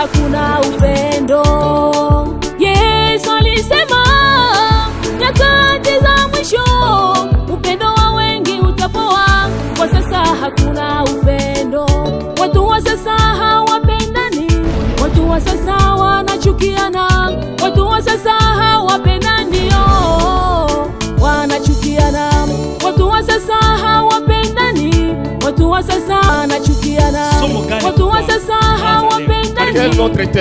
hakuna upendo. Yesu alisema nyakati za mwisho upendo wa wengi utapoa. Kwa sasa hakuna upendo. Watu wa sasa hawapendani. Watu wa sasa wanachukiana. Watu wa sasa hawapendani, wanachukiana. Watu wa sasa hawapendani. Watu wa sasa wanachukiana. Watu wa sasa hawapendani.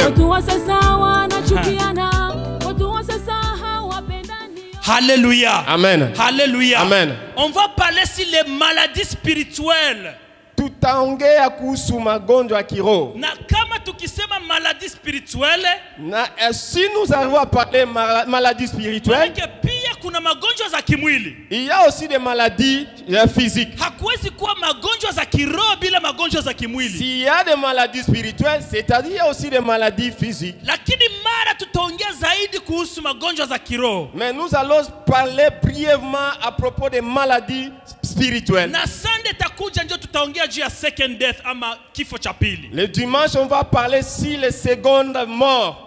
Watu wa sasa wanachukiana. Watu wa sasa hawapendani. Alléluia. Amen. Alléluia. Amen. On va parler sur les maladies spirituelles. Tutaongea kuhusu magonjwa ya kiroho. Na kama tukisema maladie spirituelle, na si nous arrivons à parler maladie spirituelle, pia kuna magonjwa za kimwili. Il y a aussi des maladies physiques. Hakuwezi kuwa magonjwa za kiroho bila magonjwa za kimwili. S'il y a des maladies spirituelles, c'est-à-dire il y a aussi des maladies physiques. Lakini mara tutaongea zaidi kuhusu magonjwa za kiroho. Mais nous allons parler brièvement à propos des maladies spirituelles. Na Sunday takuja ndio tutaongea juu ya second death ama kifo cha pili. Le dimanche on va parler sur les secondes morts.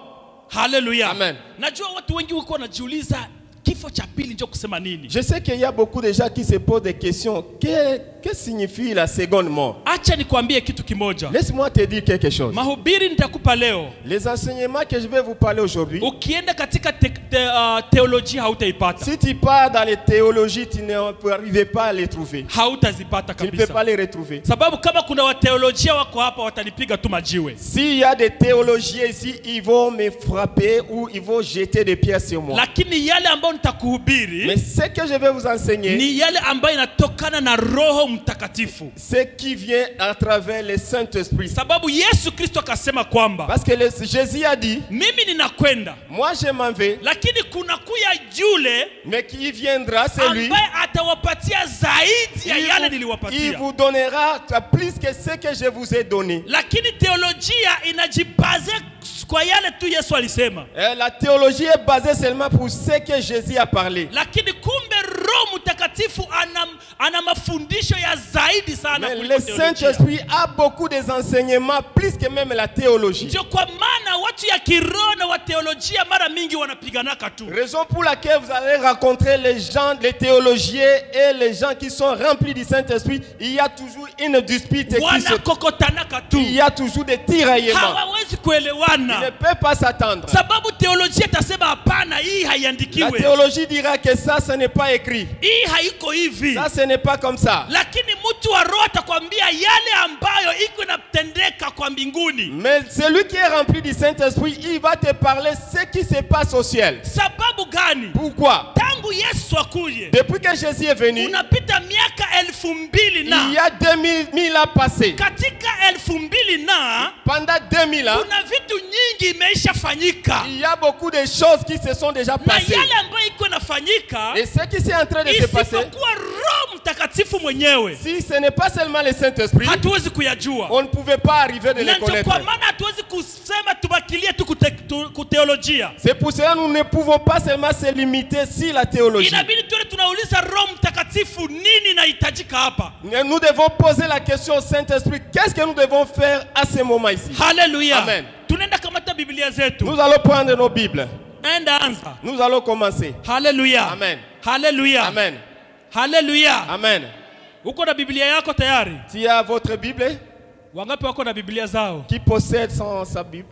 Hallelujah. Amen. Najua watu wengi wako wanajiuliza kifo cha pili ndio kusema nini? Je sais qu'il y a beaucoup de gens qui se posent des questions. Que signifie la seconde mort? Acha nikwambie kitu kimoja. Laisse-moi te dire quelque chose. Mahubiri nitakupa leo. Les enseignements que je vais vous parler aujourd'hui. Ukienda katika théologie hautaipata. Si tu pars dans les théologies, tu ne peux arriver pas à les trouver. Hautazipata kabisa. Tu ne peux pas les retrouver. Sababu kama kuna wateolojia wako hapa watanipiga tu majiwe. S'il y a des théologiens ici, ils vont me frapper ou ils vont jeter des pierres sur moi. Lakini yale ambayo nitakuhubiri, mais ce que je vais vous enseigner, ni yale ambayo inatokana na Roho Mtakatifu. Ce qui vient à travers le Saint-Esprit. Sababu Yesu Kristo akasema kwamba, parce que Jésus a dit, mimi ninakwenda, moi je m'en vais, lakini kuna kuya yule, mais qui viendra, c'est lui, ambaye atawapatia zaidi ya yale niliwapatia. Il vous donnera plus que ce que je vous ai donné. Lakini teolojia inajibaze kwa yale tu Yesu alisema. La théologie est basée seulement pour ce que Jésus a parlé. Lakini kumbe Roho Mtakatifu ana mafundisho ya zaidi sana kuliko teolojia. Le Saint-Esprit a beaucoup des enseignements plus que même la théologie. Ndio kwa maana watu ya kiroho na wa teolojia mara mingi wanapiganaka tu. Raison pour laquelle vous allez rencontrer les gens, les théologiens et les gens qui sont remplis du Saint-Esprit, il y a toujours une dispute il y a toujours des tiraillements. Hawawezi kuelewana. Ils ne peuvent pas s'attendre. Sababu teolojia tasema hapana, hii haiandikiwe. La théologie dira que ça, ce n'est pas écrit. Hii haiko hivi. Ça, ce n'est pas comme ça. Lakini mtu wa roho atakwambia yale ambayo iko inatendeka kwa mbinguni. Mais celui qui est rempli du Saint-Esprit, il va te parler ce qui se passe au ciel. Sababu gani? Pourquoi? Tangu Yesu akuje, depuis que Jésus est venu, unapita miaka 2000 na il y a 2000 ans passés. Katika 2000 na pendant 2000 ans, kuna vitu nyingi imeisha fanyika. Il y a beaucoup de choses qui se sont déjà passées. Na yale ambayo iko inafanyika, et ce qui est en train de se passer, isipokuwa Roho Mtakatifu mwenyewe, si ce n'est pas seulement le Saint-Esprit, hatuwezi kuyajua. On ne pouvait pas arriver de les connaître. Kwa maana hatuwezi kusema tubakilie tu kuteolojia. C'est pour cela nous ne pouvons pas seulement se limiter sur la théologie. Inabidi tuwe tunauliza Roho Mtakatifu nini inahitajika hapa. Nous devons poser la question au Saint-Esprit, qu'est-ce que nous devons faire à ce moment ici? Alléluia. Amen. Tunaenda kamata Biblia zetu. Nous allons prendre nos Bibles. Enda anza. Nous allons commencer. Alléluia. Amen. Alléluia. Amen. Alléluia. Amen. Uko na Biblia yako tayari? Tu as votre Bible? Wangapi wako na Biblia zao? Qui possède sa Bible?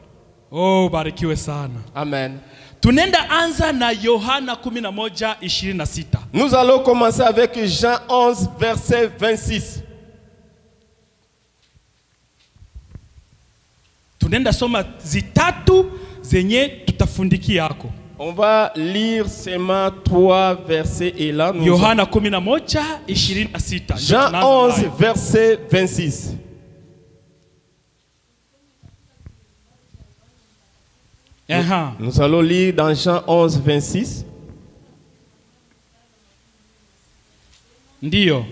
Oh, barikiwe sana. Amen. Tunaenda anza na Yohana 11:26. Nous allons commencer avec Jean 11 verset 26. Tunaenda soma zitatu zenye tutafundikia yako. On va lire seulement 3 versets et là nous Yohana 11:26. Jean 11 verset 26. Nous allons lire dans Jean 11 26. Ndio.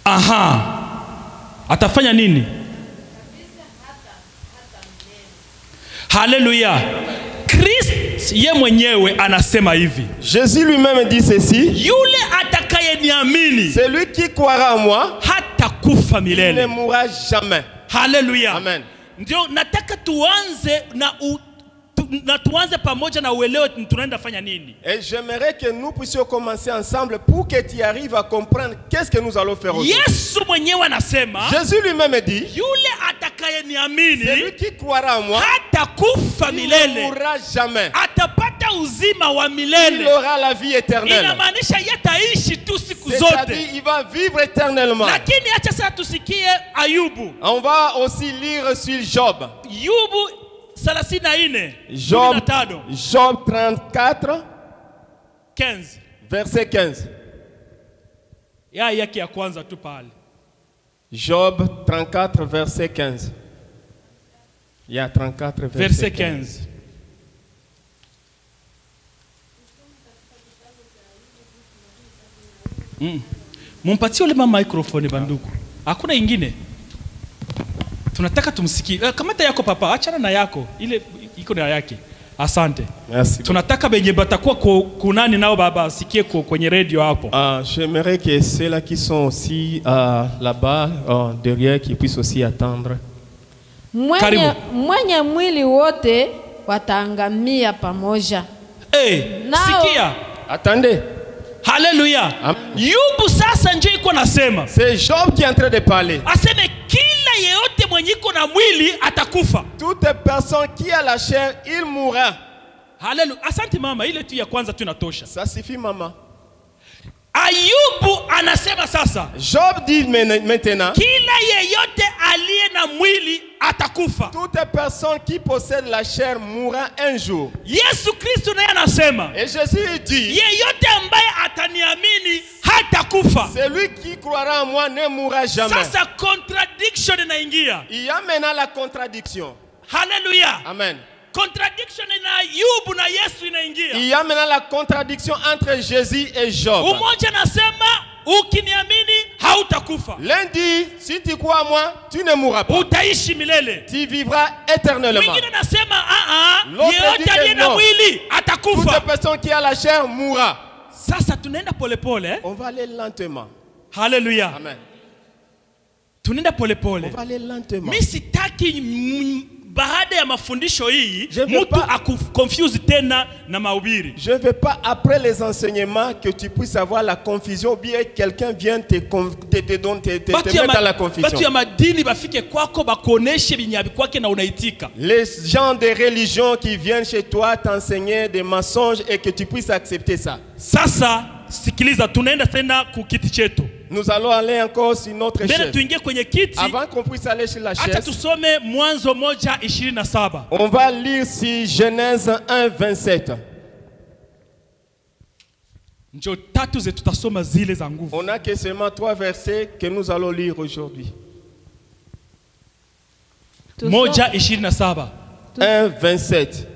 Aha. Atafanya nini? Haleluya. Christ ye mwenyewe anasema hivi. Jésus lui-même dit ceci. Yule atakaye niamini, celui qui croira en moi, hatakufa milele. Il ne mourra jamais. Hallelujah. Amen. Ndio nataka tuanze na tuanze pamoja na uelewe tunaenda fanya nini. Et j'aimerais que nous puissions commencer ensemble pour que tu arrives à comprendre qu'est-ce que nous allons faire aujourd'hui. Yesu mwenyewe anasema, Jésus lui-même dit, yule atakayeniamini, celui qui croira en moi, hatakufa milele, il ne mourra jamais. Atapata uzima wa milele. Il aura la vie éternelle. Inamaanisha yataishi tu siku zote. C'est-à-dire il va vivre éternellement. Lakini acha sasa tusikie Ayubu. On va aussi lire sur Job. Ayubu 34. Job 34, 15. verset 15. Yake ya kwanza tu pale. Job 34, verset 15. Il y a 34, verset 15. Mumpatie ule microphone banduku. Hakuna ingine. Tunataka tumsikie. Kamata yako papa, achana na yako. Ile iko na yake. Asante. Merci. Tunataka benye batakuwa kunani nao baba sikie kwenye radio hapo. J'aimerais que ceux-là qui sont aussi là-bas derrière qui puissent aussi attendre. Mwenye mwili wote wataangamia pamoja. Sikia. Attendez. Hallelujah. Yubu sasa nje iko nasema. C'est Job qui est en train de parler. Aseme kila yeyote mwenye iko na mwili atakufa. Toute personne qui a la chair, il mourra. Hallelujah. Asante mama, ile tu ya kwanza tu inatosha. Ça suffit maman. Ayubu anasema sasa. Job dit maintenant. Kila yeyote aliye na mwili atakufa. Toute personne qui possède la chair mourra un jour. Yesu Kristo naye anasema. Et Jésus dit. Yeyote ambaye ataniamini hatakufa. Celui qui croira en moi ne mourra jamais. Sasa contradiction inaingia. Il y a maintenant la contradiction. Hallelujah. Amen. Contradiction na Ayubu na Yesu inaingia. Il y a maintenant la contradiction entre Jésus et Job. Umoja nasema ukiniamini hautakufa. L'un dit si tu crois en moi, tu ne mourras pas. Utaishi milele. Tu vivras éternellement. Mwingine nasema yeyote aliye na mwili atakufa. Toute personne qui a la chair mourra. Sasa tunaenda polepole. On va aller lentement. Hallelujah. Amen. Tunaenda polepole. On va aller lentement. Mimi sitaki baada ya mafundisho hii mtu akuconfuse tena na mahubiri. Je ne veux pas après les enseignements que tu puisses avoir la confusion ou bien quelqu'un vienne te mettre dans la confusion. Batu ya madini bafike kwako bakoneshe binyabi kwake na unaitika. Les gens de religion qui viennent chez toi t'enseigner des mensonges et que tu puisses accepter ça. Sasa sikiliza, tunaenda tena kukiti chetu. Nous allons aller encore sur notre chaise. Avant qu'on puisse aller sur la chaise, on va lire sur Genèse 1, 27. On n'a que seulement 3 versets que nous allons lire aujourd'hui. 1, 27.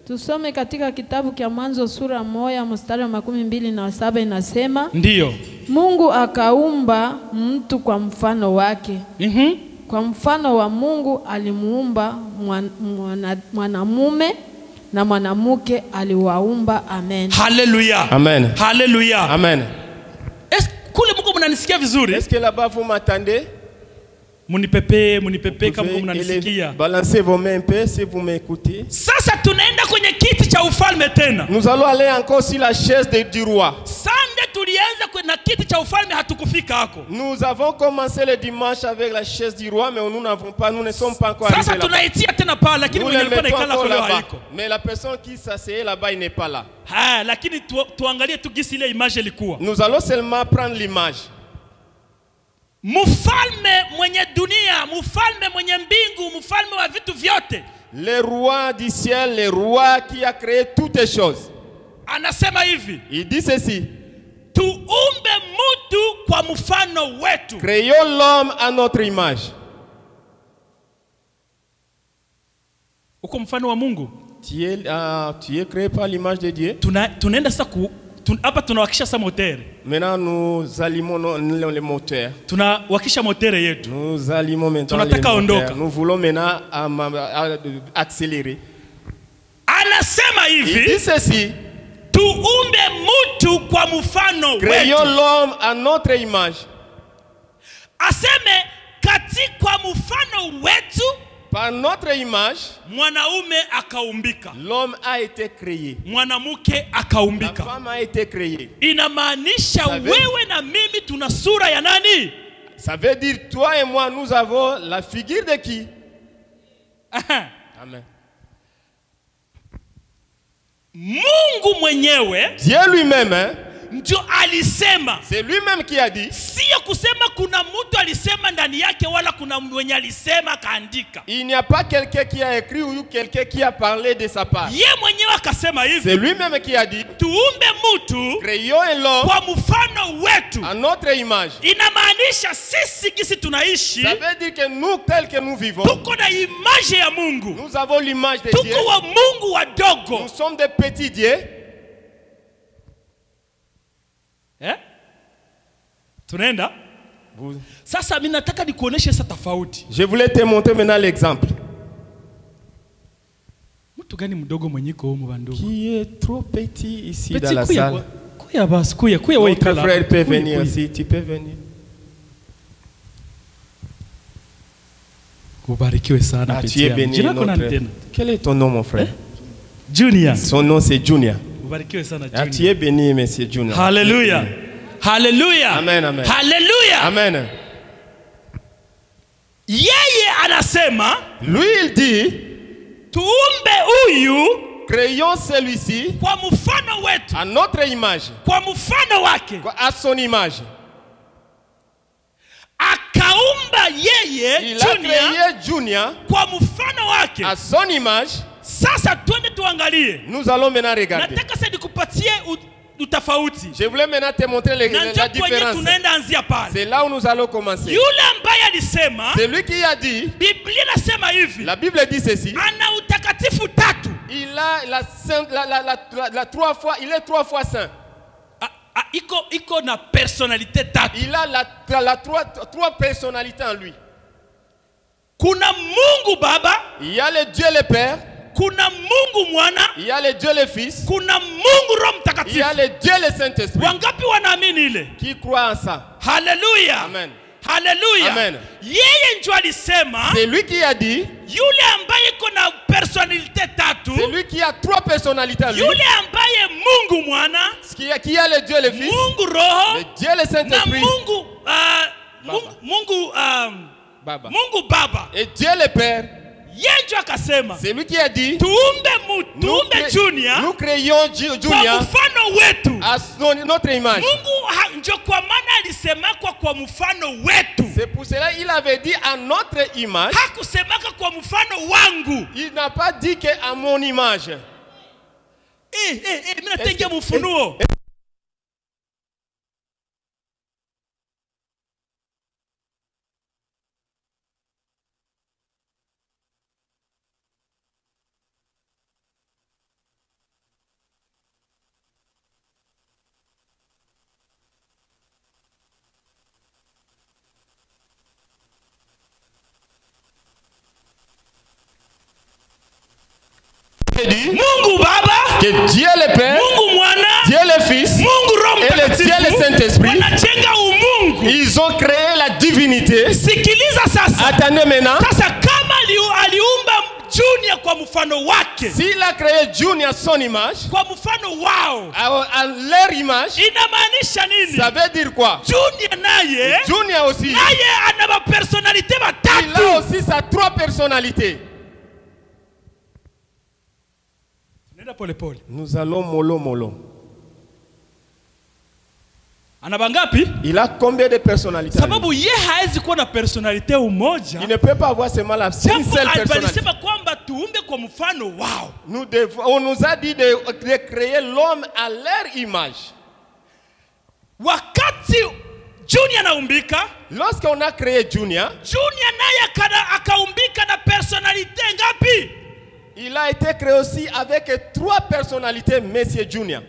Tusome katika kitabu kia Mwanzo sura 1 mstari wa 27 inasema. Ndiyo. Mungu akaumba mtu kwa mfano wake. Kwa mfano wa Mungu alimuumba mwanamume na mwanamke aliwaumba. Amen. Hallelujah. Amen. Hallelujah. Amen. Kule mko mnanisikia vizuri? Est-ce que là-bas vous m'entendez? Munipepe kama mnanisikia. Balancez vos mains un peu si vous m'écoutez. Sasa tunaenda kwenye kiti cha ufalme tena. Nous allons aller encore sur la chaise du roi. Sande tulianza na kiti cha ufalme hatukufika hako. Nous avons commencé le dimanche avec la chaise du roi mais nous ne sommes pas encore arrivés là. Sasa tunaitia tena pale lakini mwenye alikuwa naikala kule haiko. Mais la personne qui s'asseyait là-bas il n'est pas là. Lakini tuangalie tu gisi ile image ilikuwa. Nous allons seulement prendre l'image. Mfalme mwenye dunia, mfalme mwenye mbingu, mfalme wa vitu vyote. Le roi du ciel, le roi qui a créé toutes les choses. Anasema hivi. Il dit ceci. Tuumbe mtu kwa mfano wetu. Créons l'homme à notre image. Uko mfano wa Mungu. Tu es créé par l'image de Dieu. Tunaenda sasa hapa tunawakisha sa moteur. Maintenant nous allumons le moteur. Tunawakisha moteur yetu. Nous allumons maintenant le moteur. Nous voulons maintenant accélérer. Anasema hivi. Il dit ceci. tuumbe mtu kwa mfano wetu. Créons l'homme à notre image. Aseme katika mfano wetu, par notre image, mwanaume akaumbika. L'homme a été créé. Mwanamke akaumbika. La femme a été créée. Inamaanisha wewe na mimi tuna sura ya nani? Ça veut dire toi et moi nous avons la figure de qui? Amen. Mungu mwenyewe, Dieu lui-même, ndio alisema. C'est lui-même qui a dit. Sio kusema kuna mtu alisema ndani yake wala kuna mwenye alisema kaandika. Il n'y a pas quelqu'un qui a écrit ou quelqu'un qui a parlé de sa part. Ye mwenyewe akasema hivi. C'est lui-même qui a dit. Tuumbe mtu, créons l'homme kwa mfano wetu. À notre image. Inamaanisha sisi kisi tunaishi. Ça veut dire que nous tel que nous vivons. Tuko na image ya Mungu. Nous avons l'image de Dieu. Tuko wa Mungu wadogo. Nous sommes des petits dieux. Tunaenda? Sasa mimi nataka nikuoneshe sasa tofauti. Je voulais te montrer maintenant l'exemple. Mtu gani mdogo mwenyiko huko bandugu? Qui est trop petit ici dans la salle. Kuya basi, kuya wewe kala. Mon frère peut venir ici, tu peux venir. Ubarikiwe sana petit. Tu es béni. Quel est ton nom mon frère? Junior. Son nom c'est Junior. Ubarikiwe sana Junior. Tu es béni monsieur Junior. Hallelujah. Hallelujah. Amen, amen. Hallelujah. Amen. Yeye anasema, lui il dit, tuumbe huyu, créons celui-ci kwa mfano wetu, à notre image, kwa mfano wake, à son image. Akaumba yeye, il a créé Junior kwa mfano wake, à son image. Sasa twende tuangalie. Nous allons maintenant regarder. Nataka sasa nikupatie utafauti. Je voulais maintenant te montrer la différence. C'est là où nous allons commencer. Yule ambaye alisema, c'est lui qui a dit. Biblia nasema hivi. La Bible dit ceci. Ana utakatifu tatu. Il a la trois fois, il est 3 fois saint. Iko na personnalité tatu. Il a trois personnalités en lui. Kuna Mungu Baba. Il y a le Dieu le Père. Kuna Mungu Mwana. Il y a le Dieu le Fils. Kuna Mungu Roho Mtakatifu. Il y a le Dieu le Saint-Esprit. Wangapi wanaamini ile? Qui croit en ça? Hallelujah. Amen. Hallelujah. Amen. Yeye ndio alisema. C'est lui qui a dit. Yule ambaye kuna personnalité tatu. C'est lui qui a 3 personnalités en lui. Yule ambaye Mungu Mwana. Qui a le Dieu le Fils. Mungu Roho. Le Dieu le Saint-Esprit. Na Baba. Mungu Baba. Et Dieu le Père. Yenjo akasema. C'est lui qui a dit. Tuumbe Junior. Nous créons Junior. Kwa mfano wetu. À notre image. Mungu ndio kwa maana alisemaka kwa mfano wetu. C'est pour cela il avait dit à notre image. Hakusemaka kwa mfano wangu. Il n'a pas dit que à mon image. Mimi natega mfunuo. Mungu Baba, que Dieu le Père, Mungu Mwana, Dieu le Fils, Mungu Roho et le Dieu le Saint-Esprit, ils ont créé la divinité. Sikiliza sasa. Attendez maintenant. Sasa kama aliumba Junior kwa mfano wake. S'il a créé Junior à son image, kwa mfano wao, à leur image, inamaanisha nini? Ça veut dire quoi? Junior naye, Junior aussi, naye ana ma personnalité matatu. Il a aussi sa 3 personnalités. Pole pole. Nous allons mollo. Ana bangapi? Il a combien de personnalités? Sababu ye haezi kuwa na personnalité umoja. Il ne peut pas avoir seulement la seule personnalité. Alisema kwamba tuumbe kwa mfano wao. On nous a dit de créer l'homme à leur image. Wakati Junior anaumbika, lorsqu'on a créé Junior naye akaumbika na personnalité ngapi? Il a été créé aussi avec 3 personnalités, Monsieur Junior.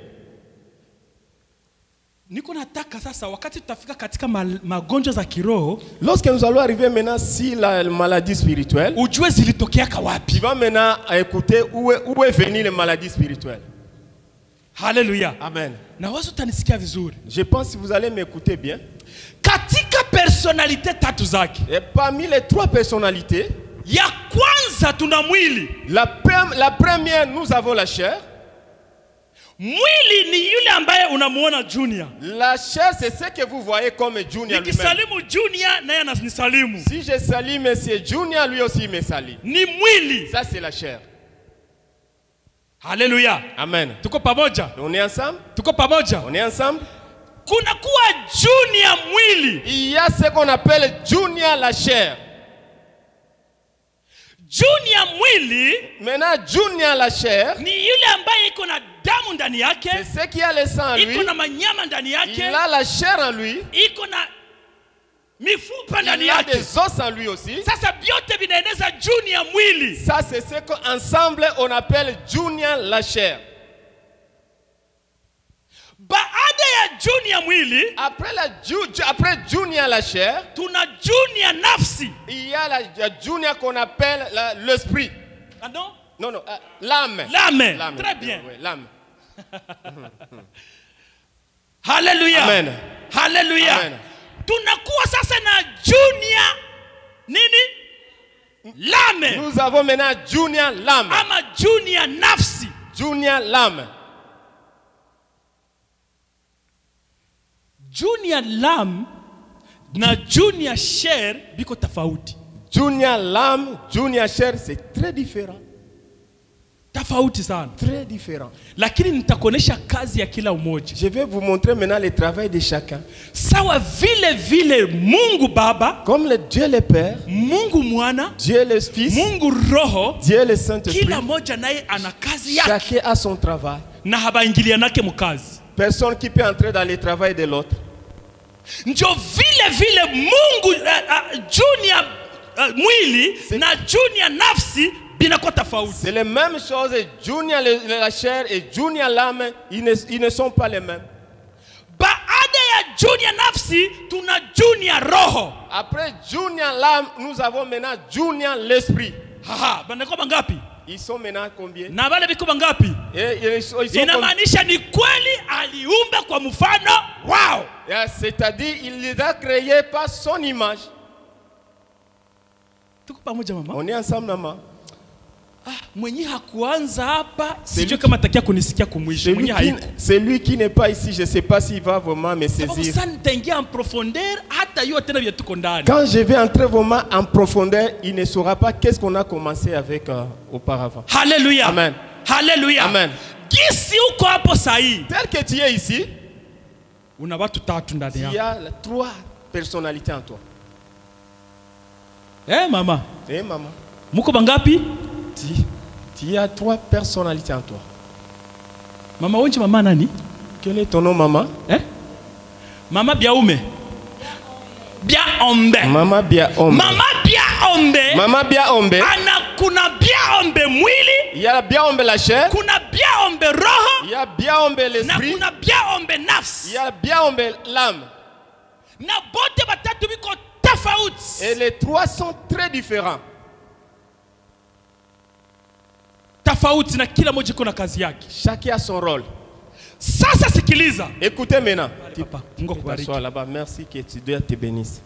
Niko nataka sasa wakati tutafika katika magonjwa za kiroho, lorsque nous allons arriver maintenant si la maladie spirituelle, ujue zilitokeaka wapi. Tu vas maintenant écouter où est venue les maladies spirituelles. Hallelujah. Amen. Na wazo utanisikia vizuri. Je pense que vous allez m'écouter bien. Katika personnalité tatu zake. Et parmi les 3 personnalités, ya kwanza tuna mwili. La première, nous avons la chair. Mwili ni yule ambaye unamuona Junior. La chair, c'est ce que vous voyez comme Junior lui-même. Nikisalimu Junior naye ananisalimu. Si je salue monsieur Junior, lui aussi me salue. Ni mwili. Ça c'est la chair. Alléluia. Amen. Tuko pamoja? On est ensemble? Tuko pamoja? On est ensemble? Kuna kuwa Junior mwili. Il y a ce qu'on appelle Junior la chair. Junior mwili. Maintenant Junior la chair. Ni yule ambaye iko na damu ndani yake. C'est ce qui a le sang en lui. Iko na manyama ndani yake. Il a la chair en lui. Iko na mifupa ndani yake. Il a yake. des os en lui aussi. Sasa vyote vinaeneza Junior mwili. Ça c'est ce qu'ensemble on appelle Junior la chair. Baada ya Junior mwili, après Junior la chair, tuna Junior nafsi. Il y a la Junior qu'on appelle l'esprit. Ah non? Non, l'âme. L'âme. Très bien. Oui, l'âme. Hallelujah. Amen. Hallelujah. Amen. Tunakuwa sasa na Junior nini? L'âme. Nous avons maintenant Junior l'âme. Ama Junior nafsi. Junior l'âme. Junior l'âme na Junior chair biko tofauti. Junior l'âme, Junior chair, c'est très différent. Tofauti sana. Très différent. Lakini nitakuonesha kazi ya kila umoja. Je vais vous montrer maintenant le travail de chacun. Sawa vile Mungu Baba, comme le Dieu le Père, Mungu Mwana, Dieu le Fils, Mungu Roho, Dieu le Saint-Esprit. Kila moja naye ana kazi yake. Chacun a son travail. Na habaingilianake mukazi. Personne qui peut entrer dans le travail de l'autre. Ndio vile Mungu Junior mwili na Junior nafsi binakuwa tofauti. C'est la même chose, Junior la chair et Junior l'âme, ils ne sont pas les mêmes. Baada ya Junior nafsi tuna Junior roho. Après Junior l'âme, nous avons maintenant Junior l'esprit. Banakuwa bangapi? Ils sont maintenant combien? Na wale biko bangapi? Inamaanisha ni kweli aliumba kwa mfano wao. C'est-à-dire il les a créés par son image. Tuko pamoja mama? On est ensemble maman. Mwenye hakuanza hapa sijui kama atakia kunisikia kumwisho. Mwenye haiko. C'est lui qui n'est pas ici, je ne sais pas s'il va vraiment me saisir. Sasa nitaingia en profondeur hata yeye tena vya tuko ndani. Quand je vais entrer vraiment en profondeur, il ne saura pas qu'est-ce qu'on a commencé avec auparavant. Alléluia. Amen. Alléluia. Amen. Gisi uko hapo sahi. Tel que tu es ici, una watu tatu ndani yako. Il y a 3 personnalités en toi. Mama. Maman. Muko bangapi? Tu as 3 personnalités en toi. Mama onje mama nani? Quel est ton nom maman? Mama Biaoume. Biaombe. Mama Biaombe. Mama Biaombe. Mama Biaombe. Ana kuna Biaombe mwili. Il y a Biaombe la chair. Kuna Biaombe roho. Il y a Biaombe l'esprit. Na kuna Biaombe nafsi. Il y a Biaombe l'âme. Na bote batatu biko tofauti. Et les 3 sont très différents. Tofauti na kila moja iko na kazi yake. Chacun a son rôle. Sasa sikiliza. Écoutez maintenant. Papa, Mungu akubariki. Sois là-bas. Merci que Dieu te bénisse.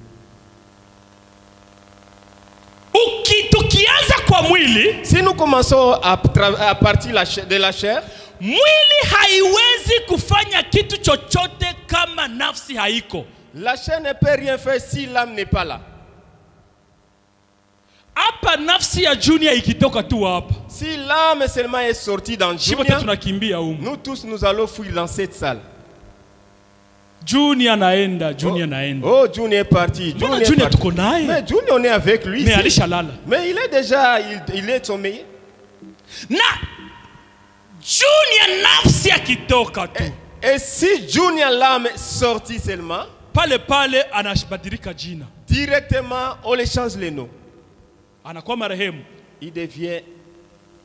Tukianza kwa mwili, si nous commençons à partir de la chair, mwili haiwezi kufanya kitu chochote kama nafsi haiko. La chair ne peut rien faire si l'âme n'est pas là. Hapa nafsi ya Junior ikitoka tu hapa. Si l'âme seulement est sortie dans Junior, nous tous nous allons fuir dans cette salle. Junior naenda, Junior naenda. Oh, Junior est parti. Junior tuko naye. Mais Junior on est avec lui. Mais alishalala. Mais il est déjà, il est sommeillé. Na Junior nafsi akitoka tu. Et si Junior l'âme est sortie seulement, pale anabadilika jina. Directement on le change les noms. Anakuwa marehemu. Il devient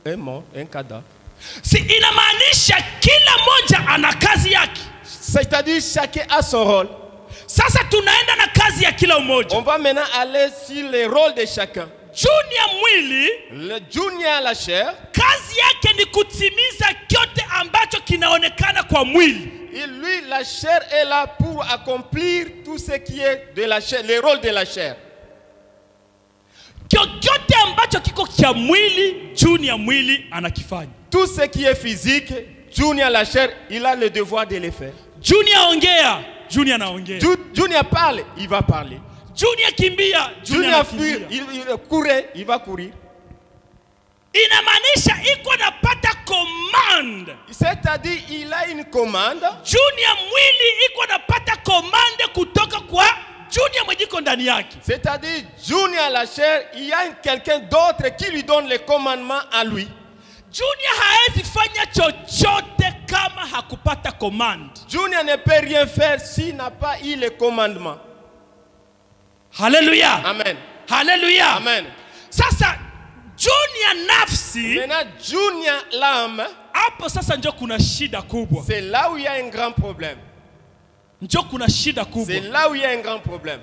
un mort, un cadavre. Si inamaanisha kila moja ana kazi yake. C'est-à-dire chacun a son rôle. Sasa tunaenda na kazi ya kila umoja. On va maintenant aller sur les rôles de chacun. Junior mwili, le junior la chair, kazi yake ni kutimiza kyote ambacho kinaonekana kwa mwili. Et lui, la chair est là pour accomplir tout ce qui est de la chair, les rôles de la chair. Kyote ambacho kiko kia mwili, junior mwili anakifanya. Tout ce qui est physique, junior la chair, il a le devoir de le faire. Junior ongea, junior anaongea. Junior parle, il va parler. Junior kimbia, junior fuir, il courait, il va courir. Inamaanisha iko napata command. C'est-à-dire il a une commande. Junior mwili iko napata command kutoka kwa junior mwejiko ndani yake. C'est-à-dire junior la chair, il y a quelqu'un d'autre qui lui donne les commandements à lui. Junior haezi fanya chochote kama hakupata command. Junior ne peut rien faire s'il n'a pas eu les commandements. Hallelujah. Amen. Hallelujah. Amen. Sasa junior nafsi, maintenant junior l'âme, hapo sasa ndio kuna shida kubwa. C'est là où il y a un grand problème. Ndio kuna shida kubwa. C'est là où il y a un grand problème.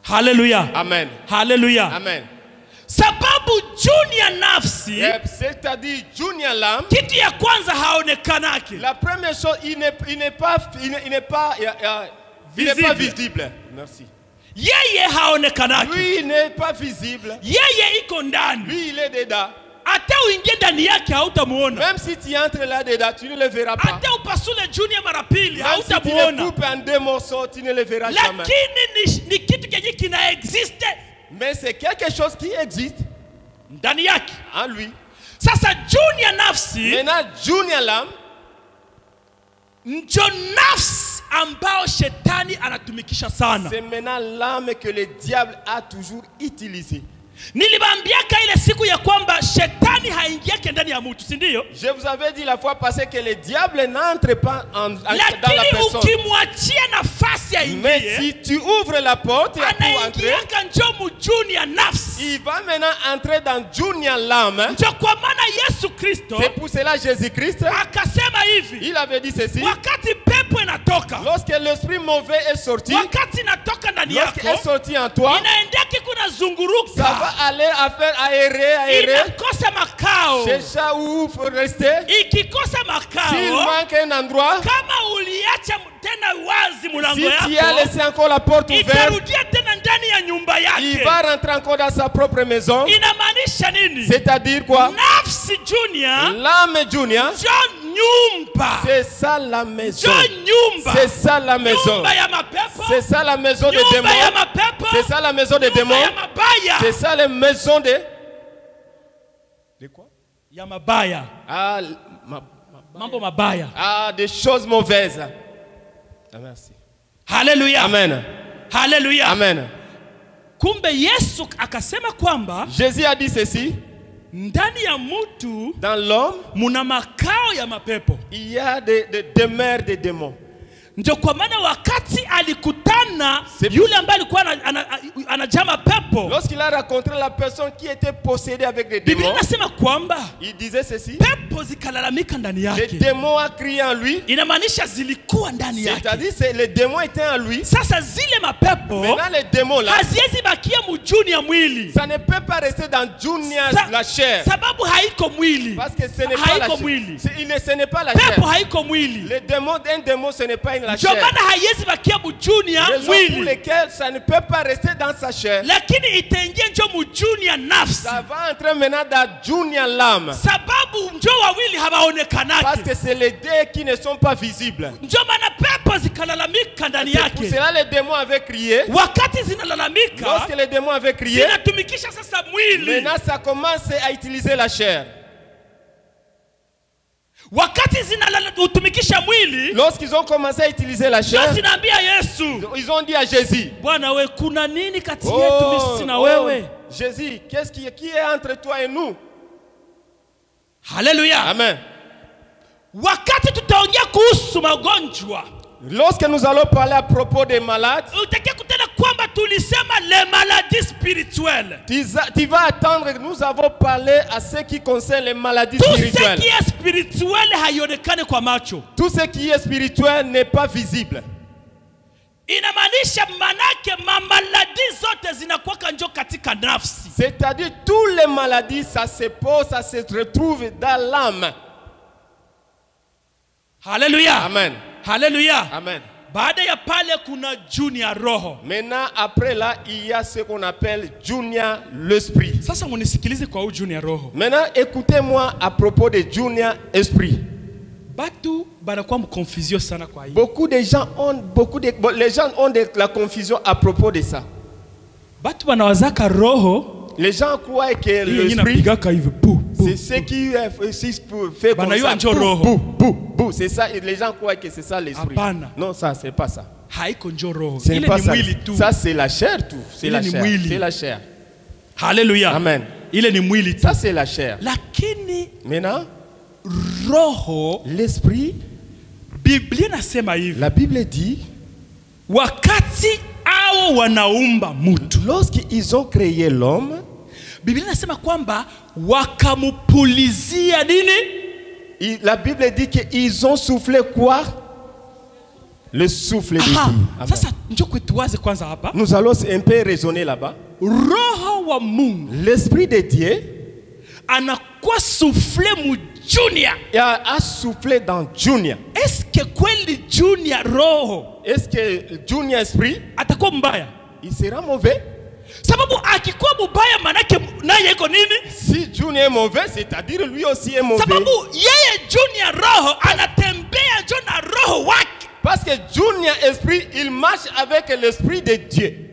Hallelujah. Amen. Hallelujah. Amen. Sababu junior nafsi, c'est-à-dire junior l'âme, kitu ya kwanza haonekanake. La première chose, il n'est pas visible. Merci. Yeye haonekanake. Lui, il n'est pas visible. Yeye iko ndani. Lui, il est dedans. Ata uingie ndani yake hautamuona. Même si tu entres là dedans, tu ne le verras pas. Ata upasule junior mara pili Même hautamuona. si tu le coupes en deux morceaux, tu ne le verras jamais. Lakini ni kitu kenye kina existe. Mais c'est quelque chose qui existe ndani yake en lui. Sasa junior nafsi, maintenant junior l'âme, ndio nafsi ambao shetani anatumikisha sana. C'est maintenant l'âme que le diable a toujours utilisé. Nilibambiaka ile siku ya kwamba shetani haingiake ndani ya mtu, si ndio? Je vous avais dit la fois passée que le diable n'entre pas dans la personne. Lakini ukimwachia nafasi aingie, mais si tu ouvres la porte, anaingiaka njo junior nafsi. Il va maintenant entrer dans junior l'âme. Ndio kwa maana Yesu Kristo, c'est pour cela Jésus-Christ akasema hivi, il avait dit ceci, wakati pepo inatoka, lorsque l'esprit mauvais est sorti, wakati inatoka ndani yako, lorsqu'il est sorti en toi, inaendeki kuna zunguruka, ça va aller à faire aérer, inakosa makao, chercha où faut rester. Ikikosa makao, s'il manque un endroit, kama uliacha tena wazi mulango yako, si tu as laissé encore la porte ouverte, itarudia tena ndani ya nyumba yake, il va rentrer encore dans sa propre maison. Inamaanisha nini? C'est-à-dire quoi? Nafsi junior, l'âme junior, nyumba, c'est ça la maison. Nyumba, c'est ça la maison. Nyumba ya mapepo, c'est ça la maison des démons. Ya mapepo, c'est ça la maison des démons. Ya mabaya. C'est ça la maison de quoi? Ya mabaya. Ah, mambo mabaya. Ah, des choses mauvaises. Ah, merci. Hallelujah. Amen. Hallelujah. Amen. Kumbe Yesu akasema kwamba, Jésus a dit ceci, ndani ya mtu, dans l'homme, muna makao ya mapepo. Il y a des demeures des démons. Ndio kwa maana wakati alikutana yule ambaye alikuwa anajama pepo, lorsqu'il a rencontré la personne qui était possédée avec des démons, Biblia inasema kwamba il disait ceci, pepo zikalalamika ndani yake. Les démons a crié en lui. Inamaanisha zilikuwa ndani yake. C'est-à-dire les démons étaient en lui. Sasa zile mapepo, maintenant les démons là, haziwezi bakia mjuni ya mwili. Ça ne peut pas rester dans junior la chair. Sababu haiko mwili. Parce que ce n'est pas la chair. Ce n'est pas la chair. Pepo haiko mwili. Les démons, un démon ce n'est pas la chair. Ndio maana haiwezi bakia mjuni ya mwili. Raison pour lesquelles ça ne peut pas rester dans sa chair. Lakini itaingia njo mjuni ya nafsi. Ça va entrer maintenant dans junior l'âme. Sababu njo wawili hawaonekanaki. Parce que c'est les deux qui ne sont pas visibles. Ndio maana pepo zikalalamika ndani yake. Pour cela les démons avaient crié. Wakati zinalalamika, lorsque les démons avaient crié, zinatumikisha sasa mwili. Maintenant ça commence à utiliser la chair. Wakati zinautumikisha mwili, lorsqu'ils ont commencé à utiliser la chair, zinaambia Yesu, ils ont dit à Jésus, Bwana we kuna nini kati yetu sisi na wewe? Jésus, qu'est-ce qui est entre toi et nous? Hallelujah. Amen. Wakati tutaongea kuhusu magonjwa, lorsque nous allons parler à propos des malades, utakia kutana kwamba tulisema les maladies spirituelles. Tu vas attendre que nous avons parlé à ce qui concerne les maladies spirituelles. Tout ce qui est spirituel haionekane kwa macho. Tout ce qui est spirituel n'est pas visible. Inamaanisha manake mamaladi zote zinakuwa njo katika C'est-à-dire toutes les maladies, ça se pose, ça se retrouve dans l'âme. Alléluia. Amen. Alléluia. Amen. Baada ya pale kuna junior roho. Maintenant après là, il y a ce qu'on appelle junior l'esprit. Sasa munisikilize kwa junior roho. Maintenant écoutez-moi à propos de junior esprit. Batu banakuwa mconfusion sana kwa hiyo. Beaucoup de gens ont les gens ont de la confusion à propos de ça. Batu banawazaka roho. Les gens croient que l'esprit c'est ce qui fait comme ça. C'est ça, les gens croient que c'est ça l'esprit. Non, ça c'est pas ça. Ce n'est pas ça. Ça c'est la chair tout. C'est la chair. C'est la chair. Alléluia. Amen. Ça c'est la chair. Lakini maintenant roho l'esprit, Biblia nasema hivi. La Bible dit wakati ao wanaumba mtu, lorsqu'ils ont créé l'homme, Biblia nasema kwamba wakamupulizia nini? La Bible dit qu'ils ont soufflé quoi? Le souffle de Dieu. Sasa njoo tuwaze kwanza hapa. Nous allons un peu raisonner là-bas. Roho wa Mungu, l'esprit de Dieu, anakuwa soufflé mu Junior. A soufflé dans Junior. Est-ce que kweli Junior roho? Est-ce que Junior esprit atakuwa mbaya? Il sera mauvais. Sababu akikuwa mbaya manake naye iko nini? Si Junior est mauvais, c'est-à-dire lui aussi est mauvais. Sababu yeye Junior roho anatembea na roho wake. Parce que Junior esprit, il marche avec l'esprit de Dieu.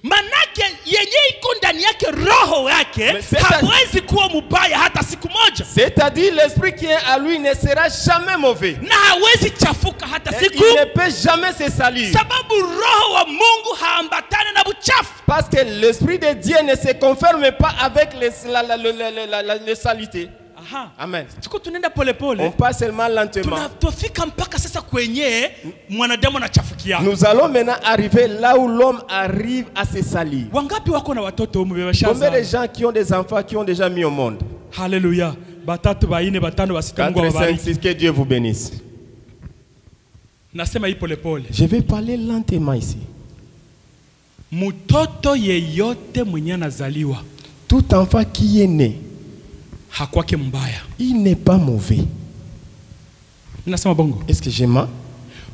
Manake yenye iko ndani yake roho yake hawezi kuwa mbaya hata siku moja. C'est-à-dire l'esprit qui est à lui ne sera jamais mauvais. Na hawezi chafuka hata siku. Il ne peut jamais se salir. Sababu roho wa Mungu haambatane na buchafu. Parce que l'esprit de Dieu ne se conforme pas avec les saletés. Aha. Amen. Tuko tunaenda pole pole. On passe seulement lentement. Tunafika mpaka sasa kwenye mwanadamu anachafukia. Nous allons maintenant arriver là où l'homme arrive à se salir. Wangapi wako na watoto umebebashaza? Combien de gens qui ont des enfants qui ont déjà mis au monde? Alléluia. Batatu baine batano basita Mungu awabariki. Que Dieu vous bénisse. Nasema hii pole pole. Je vais parler lentement ici. Mtoto yeyote mwenye anazaliwa, tout enfant qui est né, hakwake mbaya. Il n'est pas mauvais. Nasema bongo. Est-ce que je mens?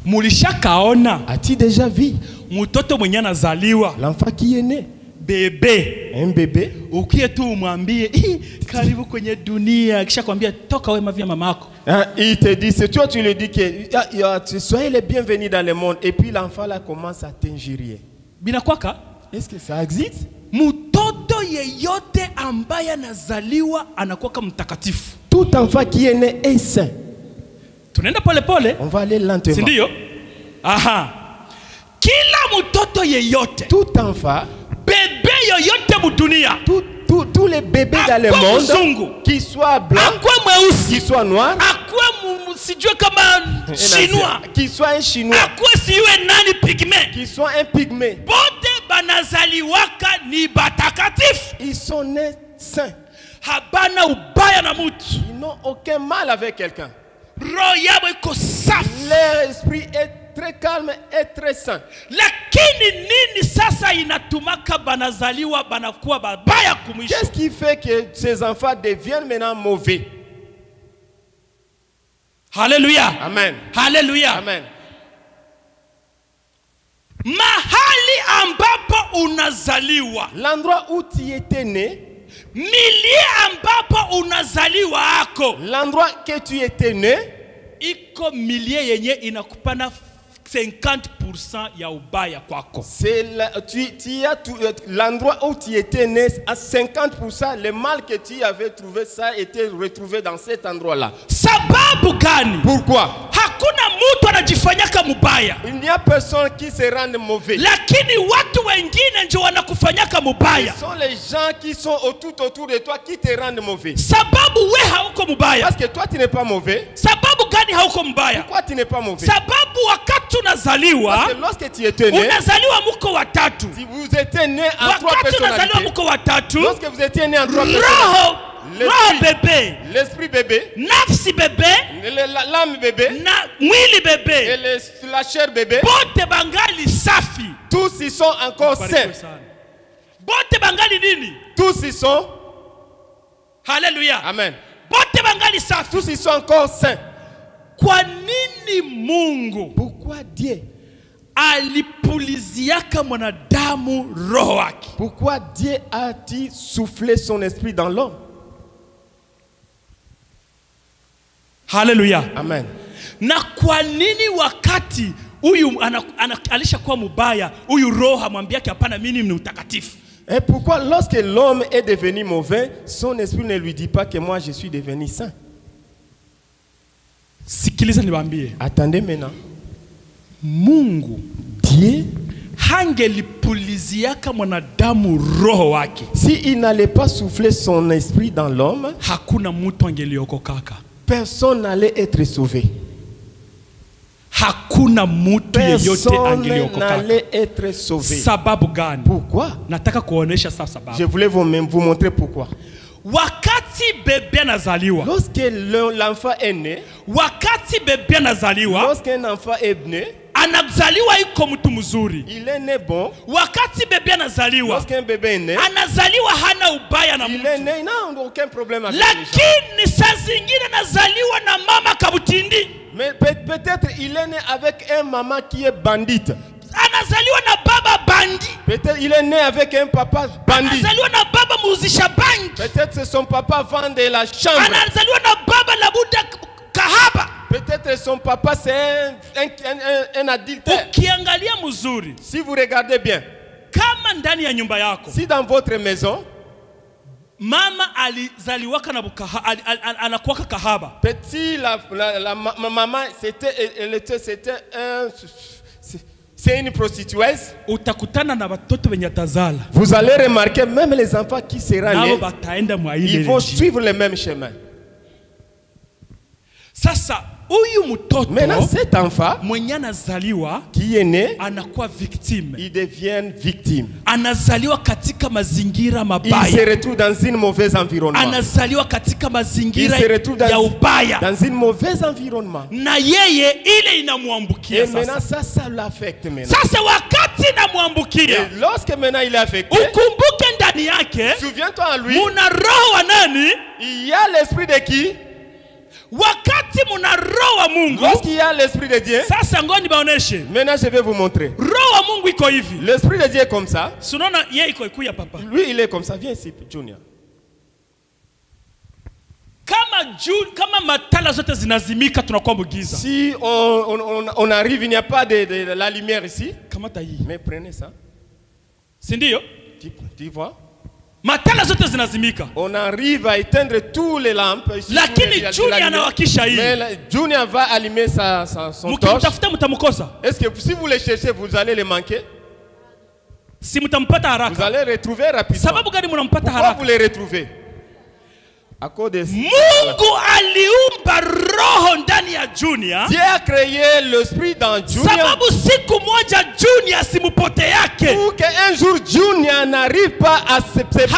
Mulishakaona? As-tu déjà vu? Mtoto mwenye anazaliwa, l'enfant qui est né, bébé, un bébé, ukiye tu umwambie karibu kwenye dunia, kisha kwambia toka wewe mavia mamako. Il te dit, c'est toi tu lui dis que soyez les bienvenus dans le monde, et puis l'enfant là commence à t'injurier. Binakwaka? Est-ce que ça existe? Mtoto yeyote ambaye anazaliwa anakuwa kama mtakatifu. Tout enfant qui est né est saint. Tunaenda pole pole. On va aller lentement. Si ndio? Aha. Kila mtoto yeyote, tout enfant, bébé yoyote mudunia, tous les bébés dans le monde, qui soient blancs, qui soient noirs, chinois, qui soit un chinois, qui soit un pygmée, ils sont nés saints. Ils n'ont aucun mal avec quelqu'un. Leur esprit est très calme et très sain. Qu'est-ce qui fait que ces enfants deviennent maintenant mauvais? Alléluia. Amen. Alléluia. Amen. Mahali ambapo unazaliwa, l'endroit où tu étais né, milie ambapo unazaliwa ako, l'endroit que tu étais né, iko milie yenye inakupana 50% ya ubaya kwako. C'est l'endroit où tu étais né, à 50% le mal que tu avais trouvé, ça a été retrouvé dans cet endroit-là. Sababu gani? Pourquoi? Hakuna mtu anajifanyaka mubaya. Il n'y a personne qui se rende mauvais. Lakini watu wengine ndio wanakufanyaka mubaya. Ce sont les gens qui sont autour de toi qui te rendent mauvais. Sababu we hauko mubaya. Parce que toi tu n'es pas mauvais. Sababu gani hauko mubaya? Pourquoi tu n'es pas mauvais? Sababu wakati unazaliwa, parce que lorsque tu étais né, unazaliwa muko watatu. Si vous étiez né en trois personnalités, wakati unazaliwa muko watatu, lorsque vous étiez né en trois personnalités, roho bébé, l'esprit bébé, nafsi bébé, l'âme bébé, na mwili bébé, et la chair bébé, bote bangali safi, tous ils sont encore sains. Bote bangali nini? Tous ils sont. Alléluia. Amen. Bote bangali safi. Tous ils sont encore saints. Kwa nini Mungu? Pourquoi Dieu alipuliziaka mwanadamu roho wake? Pourquoi Dieu a-t-il soufflé son esprit dans l'homme? Hallelujah. Amen. Na kwa nini wakati huyu alishakuwa mubaya, huyu roho amwambia hapana mimi ni mtakatifu? Et pourquoi lorsque l'homme est devenu mauvais, son esprit ne lui dit pas que moi je suis devenu saint? Sikiliza niwaambie. Attendez maintenant. Mungu Dieu hangelipuliziaka mwanadamu roho wake, si il n'allait pas souffler son esprit dans l'homme, hakuna mtu angeliokokaka. Personne n'allait être sauvé. Hakuna mtu yeyote angeliokoka. Être sauvé. Sababu gani? Pourquoi? Nataka kuonesha sasa sababu. Je voulais vous montrer pourquoi. Wakati bebe anazaliwa, lorsque l'enfant est né, wakati bebe anazaliwa, lorsqu'un enfant est né, anazaliwa iko mtu mzuri. Il est né bon. Wakati bebe anazaliwa, lorsqu'un bébé est né, anazaliwa hana ubaya na mtu. Il est né, il n'a aucun problème avec lakini saa zingine anazaliwa na mama kabutindi. Mais peut-être il est né avec un maman qui est bandite. Anazaliwa na baba bandi. Peut-être il est né avec un papa bandit. Anazaliwa na baba muzisha bangi. Peut-être son papa vend de la chambre. Anazaliwa na baba labuda kahaba. Peut-être son papa c'est un adultère. Ukiangalia mzuri, si vous regardez bien, kama ndani ya nyumba yako, si dans votre maison, mama alizaliwaka na anakuwa kahaba. Petit maman c'est une prostituée. Utakutana na watoto wenye tazala. Vous allez remarquer même les enfants qui seront nés, ils vont suivre le même chemin. Sasa huyu mtoto, maintenant cet enfant mwenye anazaliwa qui est né, anakuwa victime. Il devient victime. Anazaliwa katika mazingira mabaya. Il se retrouve dans un mauvais environnement. Anazaliwa katika mazingira ya ubaya. Dans un mauvais environnement. Na yeye ile inamwambukia sasa. Et maintenant ça l'affecte maintenant. Sasa wakati inamwambukia, et lorsque maintenant il est affecté, ukumbuke ndani yake, souviens-toi en lui, muna roho wa nani? Il y a l'esprit de qui? Wakati muna roho wa Mungu, lorsqu'il y a l'esprit de Dieu, sasa ngoni baoneshe. Maintenant je vais vous montrer. Roho wa Mungu iko hivi. L'esprit de Dieu est comme ça. Sunona yeye iko ikuya papa. Lui il est comme ça. Viens ici Junior. Kama matala zote zinazimika tunakuwa mugiza. Si on arrive, il n'y a pas de la lumière ici. Kamata hii. Mais prenez ça. Si ndio? Tu vois? Matala zote zinazimika. On arrive à éteindre tous les lampes. Lakini Junior anawakisha hii. Mais Junior va allumer son torche. Mukimtafuta mtamukosa. Est-ce que si vous le cherchez, vous allez le manquer? Si mtampata haraka. Vous allez retrouver rapidement. Sababu gani mnampata haraka? Pourquoi vous le retrouvez? À cause de Mungu aliumba roho ndani ya Junior. Dieu a créé l'esprit dans Junior. Sababu siku moja Junior simupote yake. Pour qu'un jour Junior n'arrive pas à se perdre.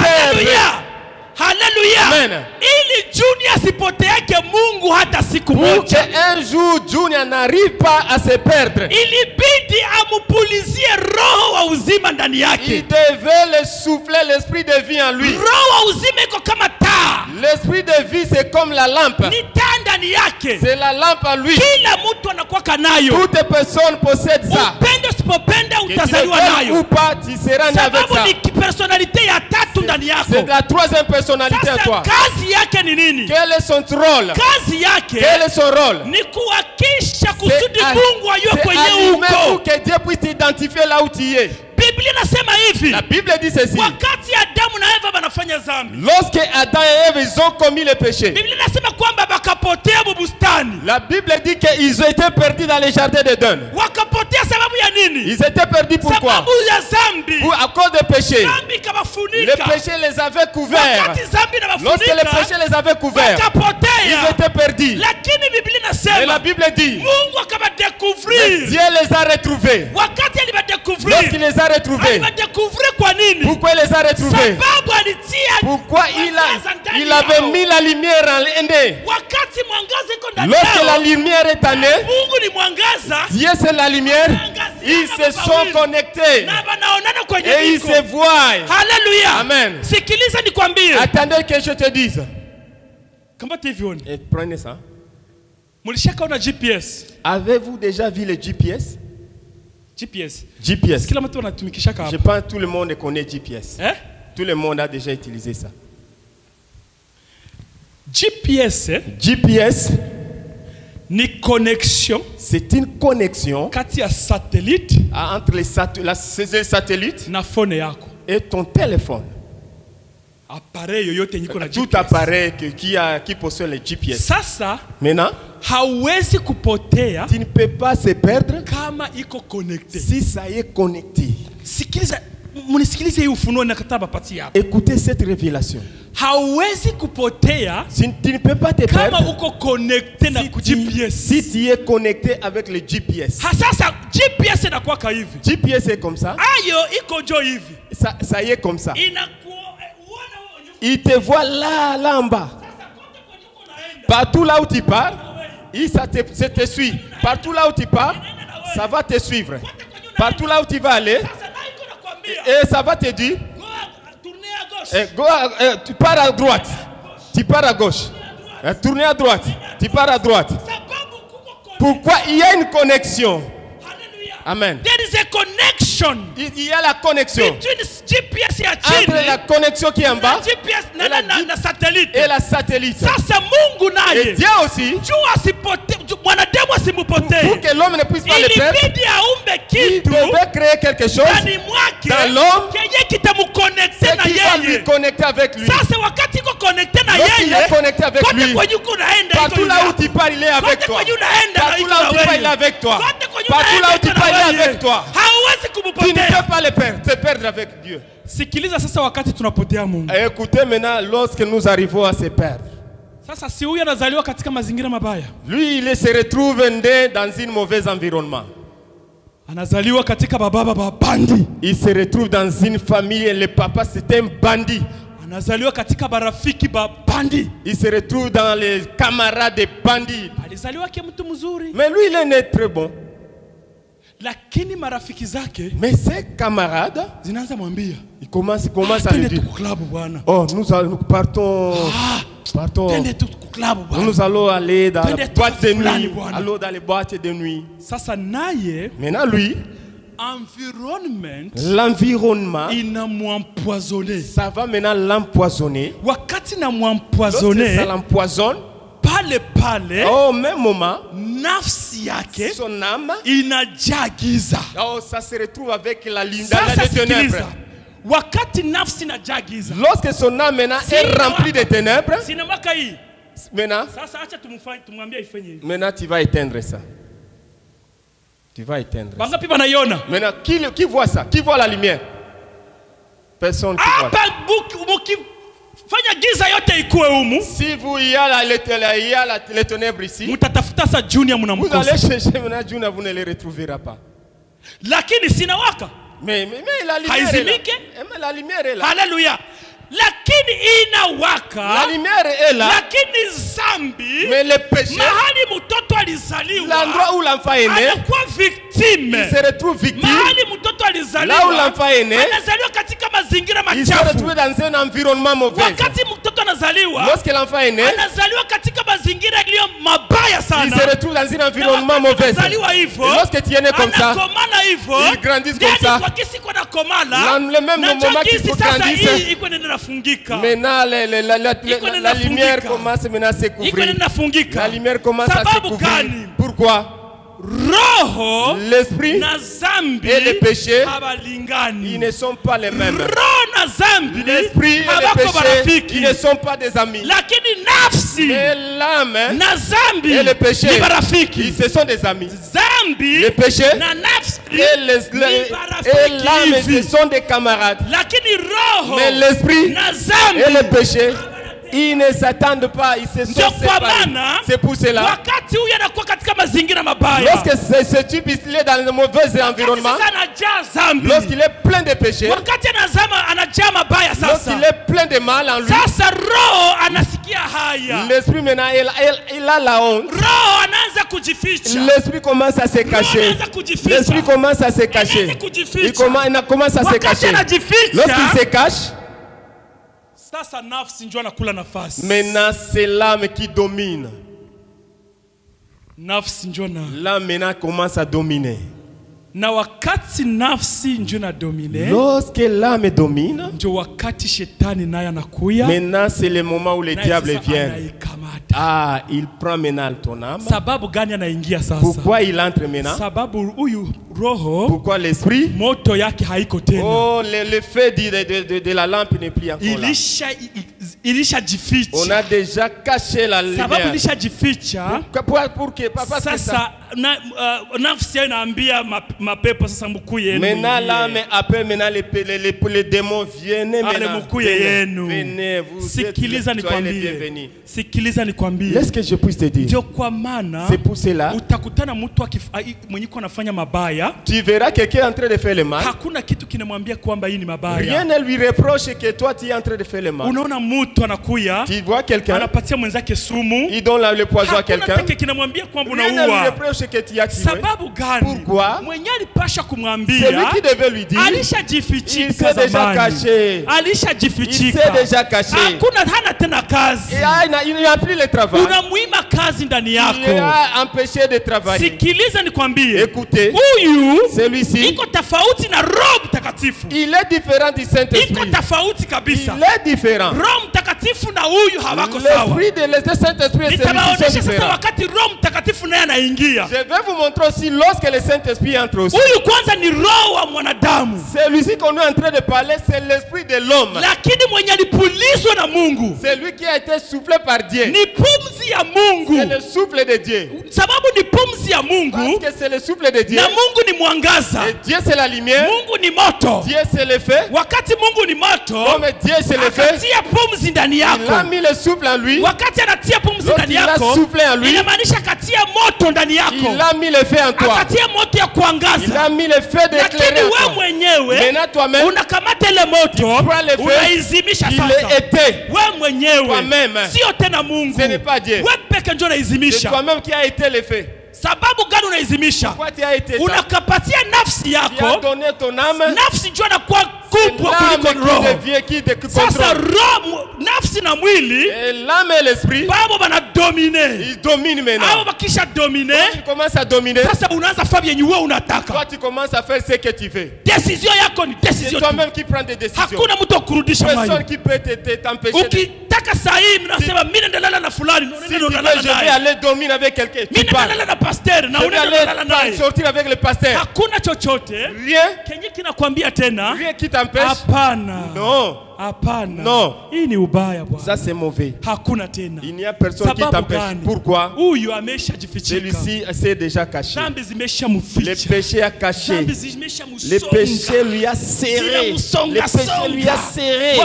Hallelujah. Amen. Ili Junior sipote yake Mungu hata siku moja. Pour qu'un jour Junior n'arrive pas à se perdre. Ilibidi amupulizie roho wa uzima ndani yake. Il devait le souffler l'esprit de vie en lui. Roho wa uzima iko kama taa. L'esprit de vie c'est comme la lampe. Ni taa ndani yake. C'est la lampe en lui. Kila mtu anakuwa kanayo. Toute personne possède ça. Upende usipopenda utazaliwa nayo. Ou pas, tu seras né avec ça. Sababu ni personnalité ya tatu ndani yako. C'est la troisième personnalité à toi. Kazi yake ni nini? Quel est son rôle? Kazi yake. Quel est son rôle? Ni kuhakisha kusudi Mungu ayue kwenye uko. Pour que Dieu puisse t'identifier là où tu es. Biblia nasema hivi. La Bible dit ceci. Wakati Adamu na Eva wanafanya dhambi. Lorsque Adam et Ève ils ont commis le péché. Biblia nasema kwamba wakapotea bustani. La Bible dit qu'ils ont été perdus dans les jardins d'Éden. Wakapotea sababu ya nini? Ils étaient perdus pourquoi? Sababu ya dhambi. À cause du péché. Dhambi kawafunika. Le péché les avait couverts. Wakati dhambi inawafunika. Lorsque le péché les avait couverts. Wakapotea. Ils étaient perdus. Lakini Biblia nasema. Et la Bible dit. Mungu akawadécouvrir. Dieu les a retrouvés. Wakati aliwadécouvrir. Lorsqu'il les a retrouvés. Pourquoi il les a retrouvés? Pourquoi il avait mis la lumière en eux? Lorsque la lumière est en eux, Dieu c'est la lumière, ils se sont connectés connectés. Et ils se voient. Alléluia. Amen. Attendez que je te dise. Et prenez ça. Avez-vous déjà vu le GPS? GPS. GPS. Je pense que tout le monde connaît GPS. Hein? Tout le monde a déjà utilisé ça. GPS. GPS. Ni connexion. C'est une connexion satellite entre les satellites et ton téléphone. Tout appareil qui possède le GPS. Sasa, maintenant, tu ne peux pas se perdre si ça est connecté. Écoutez cette révélation. Tu ne peux pas te perdre si tu es connecté avec le GPS. GPS est comme ça. Ça y est comme ça. Il te voit là en bas. Partout là où tu pars, ça te suit. Partout là où tu pars, ça va te suivre. Partout là où tu vas aller, et ça va te dire, tu pars à droite, tu pars à gauche. Tournez à droite, tu pars à droite. Pourquoi? Il y a une connexion. Amen. There is a connection. Il y a la connexion GPS entre la connexion qui est en bas et la satellite. Et Dieu aussi, pour que l'homme ne puisse pas le perdre, il devait créer quelque chose dans l'homme qui va lui connecter avec lui. Lorsqu'il est connecté avec lui, partout là où tu pars, il est avec toi. Partout là où tu pars, il est avec toi. Partout là où tu pars, il est avec toi. Tu ne peux pas te perdre avec Dieu. Écoutez maintenant, lorsque nous arrivons à se perdre, lui, il se retrouve né dans un mauvais environnement. Il se retrouve dans une famille et le papa c'était un bandit. Il se retrouve dans les camarades des bandits. Mais lui, il est né très bon. Mais ses camarades, ils commencent à lui dire, oh, nous partons. Nous allons aller dans la boîte de nuit. Allons dans les boîtes de nuit. Maintenant, lui, l'environnement, ça va maintenant l'empoisonner. Lorsque ça l'empoisonne, au même moment, son âme, oh, ça se retrouve avec la ténèbres. Lorsque son âme maintenant est remplie de ténèbres, maintenant tu vas éteindre ça. Tu vas éteindre ça. Maintenant, qui voit ça? Qui voit la lumière? Personne qui voit. Si vous y a les ténèbres ici, vous allez chercher maintenant Junior, vous ne les retrouverez pas. Mais la lumière est là. Alléluia. Lakini inawaka, la lumière est là, lakini zambi, mais le péché, mahali mtoto alizaliwa, l'endroit où l'enfant est né, anakuwa victime, il se retrouve victime. Mahali mtoto alizaliwa, là où l'enfant est né, anazaliwa katika mazingira machafu, il se retrouve dans un environnement mauvais. Wakati mtoto anazaliwa, lorsque l'enfant est né, anazaliwa katika mazingira iliyo mabaya sana, il se retrouve dans un environnement mauvais. Lorsque tu es né comme ça, il grandit comme ça. Le même moment qu'il faut grandir, maintenant la lumière commence maintenant à se couvrir. La lumière commence à se couvrir. Pourquoi? L'esprit et le péché, ils ne sont pas les mêmes. L'esprit et le péché, ils ne sont pas des amis. Mais l'âme et le péché, ce sont des amis. Le péché et l'âme, ce sont des camarades. Mais l'esprit et le péché, ils ne s'attendent pas, ils se sont séparés. C'est pour cela. Lorsque ce type est dans le mauvais environnement, lorsqu'il est plein de péchés, lorsqu'il est plein de mal en lui, l'esprit maintenant il a la honte. L'esprit commence à se cacher. L'esprit commence à se cacher. Il commence à se cacher. Lorsqu'il se cache, maintenant c'est l'âme qui domine. L'âme maintenant commence à dominer. Lorsque l'âme domine, maintenant c'est le moment où le diable vient. Ah, il prend maintenant ton âme. Pourquoi il entre maintenant? Pourquoi l'esprit? Oh, le feu de la lampe n'est plus encore là. On a déjà caché la lumière. Pour que papa ça. Maintenant l'âme appelle maintenant les démons, venez maintenant. Venez, vous êtes les bienvenus. Laisse que je puisse te dire. C'est pour cela. Tu verras quelqu'un en train de faire le mal. Rien ne lui reproche que toi tu es en train de faire le mal. Tu vois quelqu'un, il donne le poison à quelqu'un. Rien ne lui reproche que tu as tué. Pourquoi? C'est lui qui devait lui dire. Il s'est déjà caché. Il s'est déjà caché. Il n'a plus le travail. Il a empêché de travailler. Écoutez, celui-ci, il est différent du Saint-Esprit. Il est différent. L'esprit de Saint-Esprit et celui-ci sont différents. Je vais vous montrer aussi lorsque le Saint-Esprit entre aussi. Celui-ci qu'on est en train de parler, c'est l'esprit de l'homme. C'est lui qui a été soufflé par Dieu. C'est le souffle de Dieu. Parce que c'est le souffle de Dieu. Et Dieu c'est la lumière. Dieu c'est le feu. Comme Dieu c'est le feu. Il a mis le souffle en lui. Lorsqu'il a soufflé en lui, il a mis le feu en toi. Il a mis le feu d'éclairer en toi. Maintenant toi-même, tu prends le feu, il est éteint. Toi-même, ce n'est pas Dieu. C'est toi-même qui a été le feu. Pourquoi tu as été ça? Tu as donné ton âme. Qui et l'âme et l'esprit, ils dominent maintenant. Quand tu commences à dominer, toi tu commences à faire ce que tu veux. C'est toi-même qui prends des décisions. Personne qui peut t'empêcher. Si tu veux, je vais aller dormir avec quelqu'un. Tu parles. Je vais aller sortir avec le pasteur. Rien qui t'empêche. Non. Non. Ça c'est mauvais. Il n'y a personne qui t'empêche. Pourquoi? Celui-ci s'est déjà caché. Le péché a caché. Le péché lui a serré. Le péché lui a serré.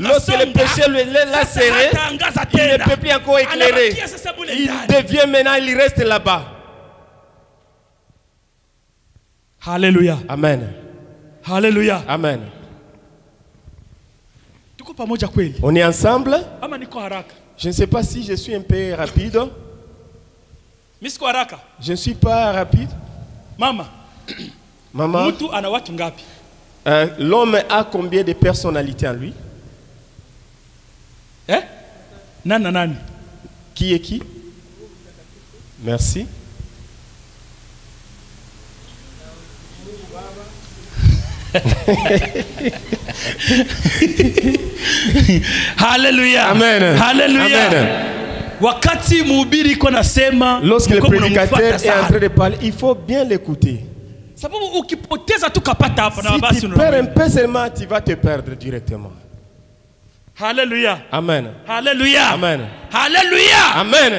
Lorsque le péché l'a serré, il ne peut plus encore éclairer. Il devient maintenant, il reste là-bas. Alléluia. Amen. Alléluia. Amen. On est ensemble. Je ne sais pas si je suis un peu rapide. Je ne suis pas rapide. Maman. L'homme a combien de personnalités en lui? Nani. Qui est qui? Merci. Hallelujah. Amen. Hallelujah. Amen. Wakati mhubiri iko nasema, lorsque le prédicateur est en train de parler, il faut bien l'écouter. Si tu perds un peu seulement, tu vas te perdre directement. Hallelujah. Amen. Hallelujah. Amen. Hallelujah. Amen.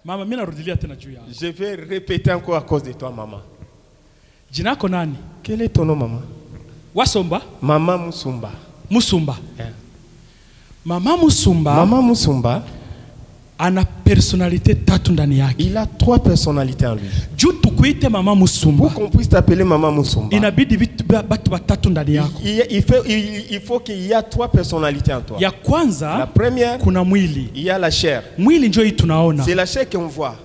Mama, mimi narudilia tena juu yako. Je vais répéter encore à cause de toi, maman. Jina lako nani? Quel est ton nom, maman? Wasomba? Maman Musumba. Musumba. Yeah. Mama Musumba. Maman Musumba ana personnalité tatu ndani yake. Il a 3 personnalités en lui. Juu tukuite Mama Musumba. Pour qu'on puisse t'appeler Maman Musumba, inabidi vitu il faut qu'il y a 3 personnalités en toi. La première, il y a la chair. C'est la chair qu'on voit.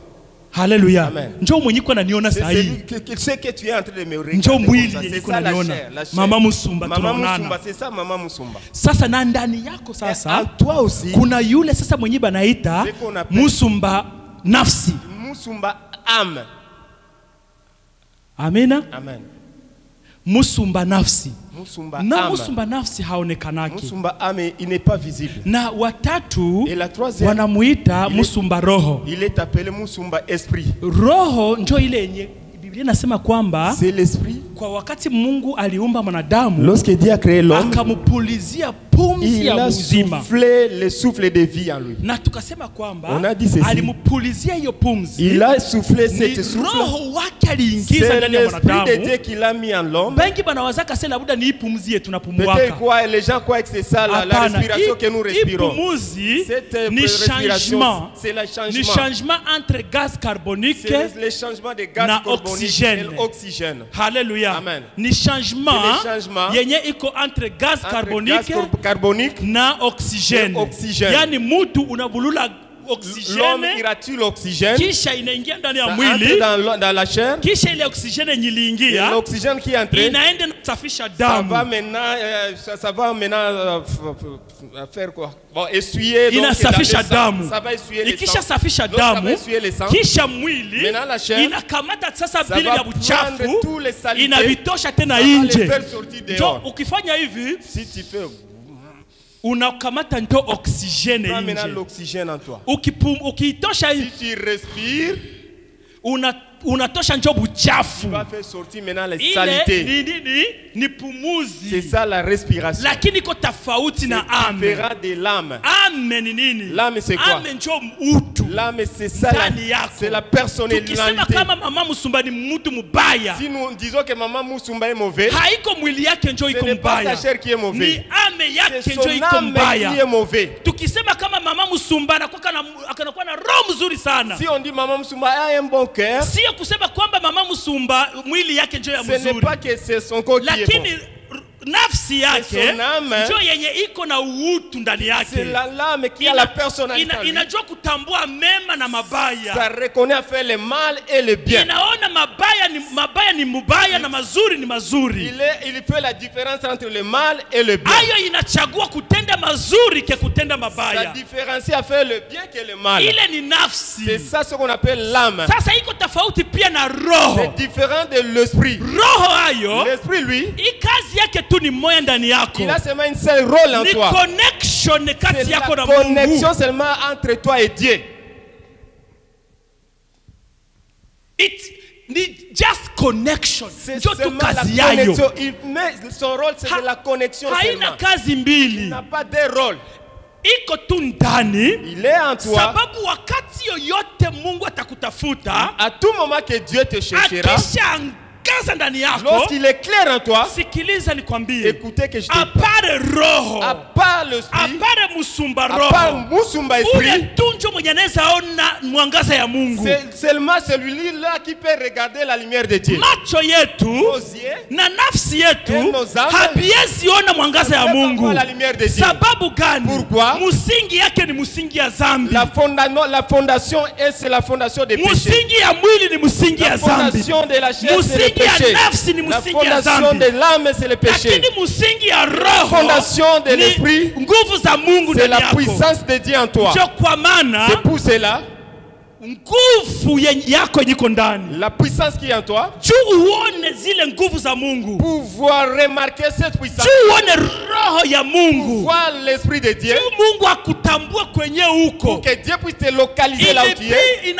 Alléluia. Njoo mwenye kwa naniona saa hii. C'est que tu es en train de me regarder. Njoo mwili niko naniona. Mama Musumba tunaonana. Mama Musumba, c'est ça Mama Musumba. Sasa na ndani yako sasa. Toi aussi. Kuna yule sasa mwenye banaita Musumba nafsi. Musumba âme. Amina. Amen. Musumba nafsi. Musumba na âme. Musumba nafsi haonekanaki. Musumba âme, il n'est pas visible. Na watatu et la troisième, wanamuita Musumba roho. Il est appelé Musumba esprit. Roho ndio ile yenye Biblia inasema kwamba c'est l'esprit. Kwa wakati Mungu aliumba mwanadamu, lorsque Dieu a créé l'homme, akamupulizia pumzi ya uzima. Il a soufflé le souffle de vie en lui. Na tukasema kwamba on a dit ceci, alimupulizia hiyo pumzi. Il a soufflé cette souffle. Roho wake aliingiza ndani ya mwanadamu. C'est l'esprit de Dieu qu'il a mis en l'homme. Bengi banawazaka sasa labda ni pumzi yetu tunapumuaka. Peut-être quoi les gens croient que c'est ça la respiration que nous respirons. Pumzi ni changement. C'est le changement. Ni changement entre gaz carbonique le changement de gaz na carbonique et l'oxygène. Alléluia. Amen. Ni changement yenye iko entre gaz carbonique na oxygène. Yani mutu unabulula oxygène. L'homme irrite l'oxygène. Kisha inaingia ndani ya mwili. Dans la chair. Kisha ile oxygène nyiliingia. L'oxygène qui entre. Inaenda kusafisha damu. Ça va maintenant faire quoi? Bon, essuyer. Inasafisha damu. Ça va essuyer les sangs. Ikisha safisha damu. Kisha mwili inakamata sasa bila ya uchafu. Inavitosha tena nje. Jo ukifanya hivi, si tu fais unakamata ndio oxygène nje. Maintenant l'oxygène en toi. Ukiitosha si tu respires, unatosha njo buchafu. Tu vas faire sortir maintenant les saletés. Ni pumuzi. C'est ça la respiration. Lakini ko tofauti na ame. C'est différent de l'âme. Ame ni nini? L'âme c'est quoi? Ame njo utu. L'âme c'est ça. C'est la personnalité. Tukisema kama Mama Musumba ni mtu mubaya. Si nous disons que Mama Musumba est mauvais, haiko mwili yake njo iko mbaya. Ce n'est pas sa chair qui est mauvais. Ni ame yake njo iko mbaya. Qui est mauvais. Tukisema kama Mama Musumba anakuwa na roho mzuri sana. Si on dit Mama Musumba a un bon cœur, sio kusema kwamba Mama Musumba mwili yake njo ya mzuri. Ce n'est pas que c'est son corps qui est bon. Lakini nafsi yake ndio yenye iko na utu ndani yake. C'est l'âme qui a la personnalité. Inajua kutambua mema na mabaya. Ça reconnaît faire le mal et le bien. Inaona mabaya ni mubaya na mazuri ni mazuri. Il fait la différence entre le mal et le bien. Ayo inachagua kutenda mazuri ke kutenda mabaya. Ça différencie à faire le bien que le mal. Ile ni nafsi. C'est ça ce qu'on appelle l'âme. Sasa iko tofauti pia na roho. C'est différent de l'esprit. Roho ayo, l'esprit lui, kazi yake tu ni moya ndani yako. Il a seulement un seul rôle en toi. Ni connection kati yako na Mungu. C'est la connexion seulement entre toi et Dieu. Ni just connection. C'est seulement la connexion. Son rôle c'est de la connexion seulement. Haina kazi mbili. Il n'a pas de rôle. Iko tu ndani. Il est en toi. Sababu wakati yoyote Mungu atakutafuta, à tout moment que Dieu te cherchera, lorsqu'il est clair en toi, écoutez que je te parle. À part l'esprit, à part Musumba esprit, c'est seulement celui-là qui peut regarder la lumière de Dieu. Macho yetu na nafsi yetu habiezi ona mwangaza ya Mungu. Sababu gani? Pourquoi? Musingi yake ni musingi ya zambi. La fondation c'est la fondation des péchés. Musingi ya mwili ni musingi ya zambi. La fondation de la chair c'est le péché. La fondation de l'âme c'est le péché. La fondation de l'esprit c'est la puissance de Dieu en toi. C'est pour cela la puissance qui est en toi, pouvoir remarquer cette puissance, voir l'esprit de Dieu, pour que Dieu puisse te localiser là où tu es. Il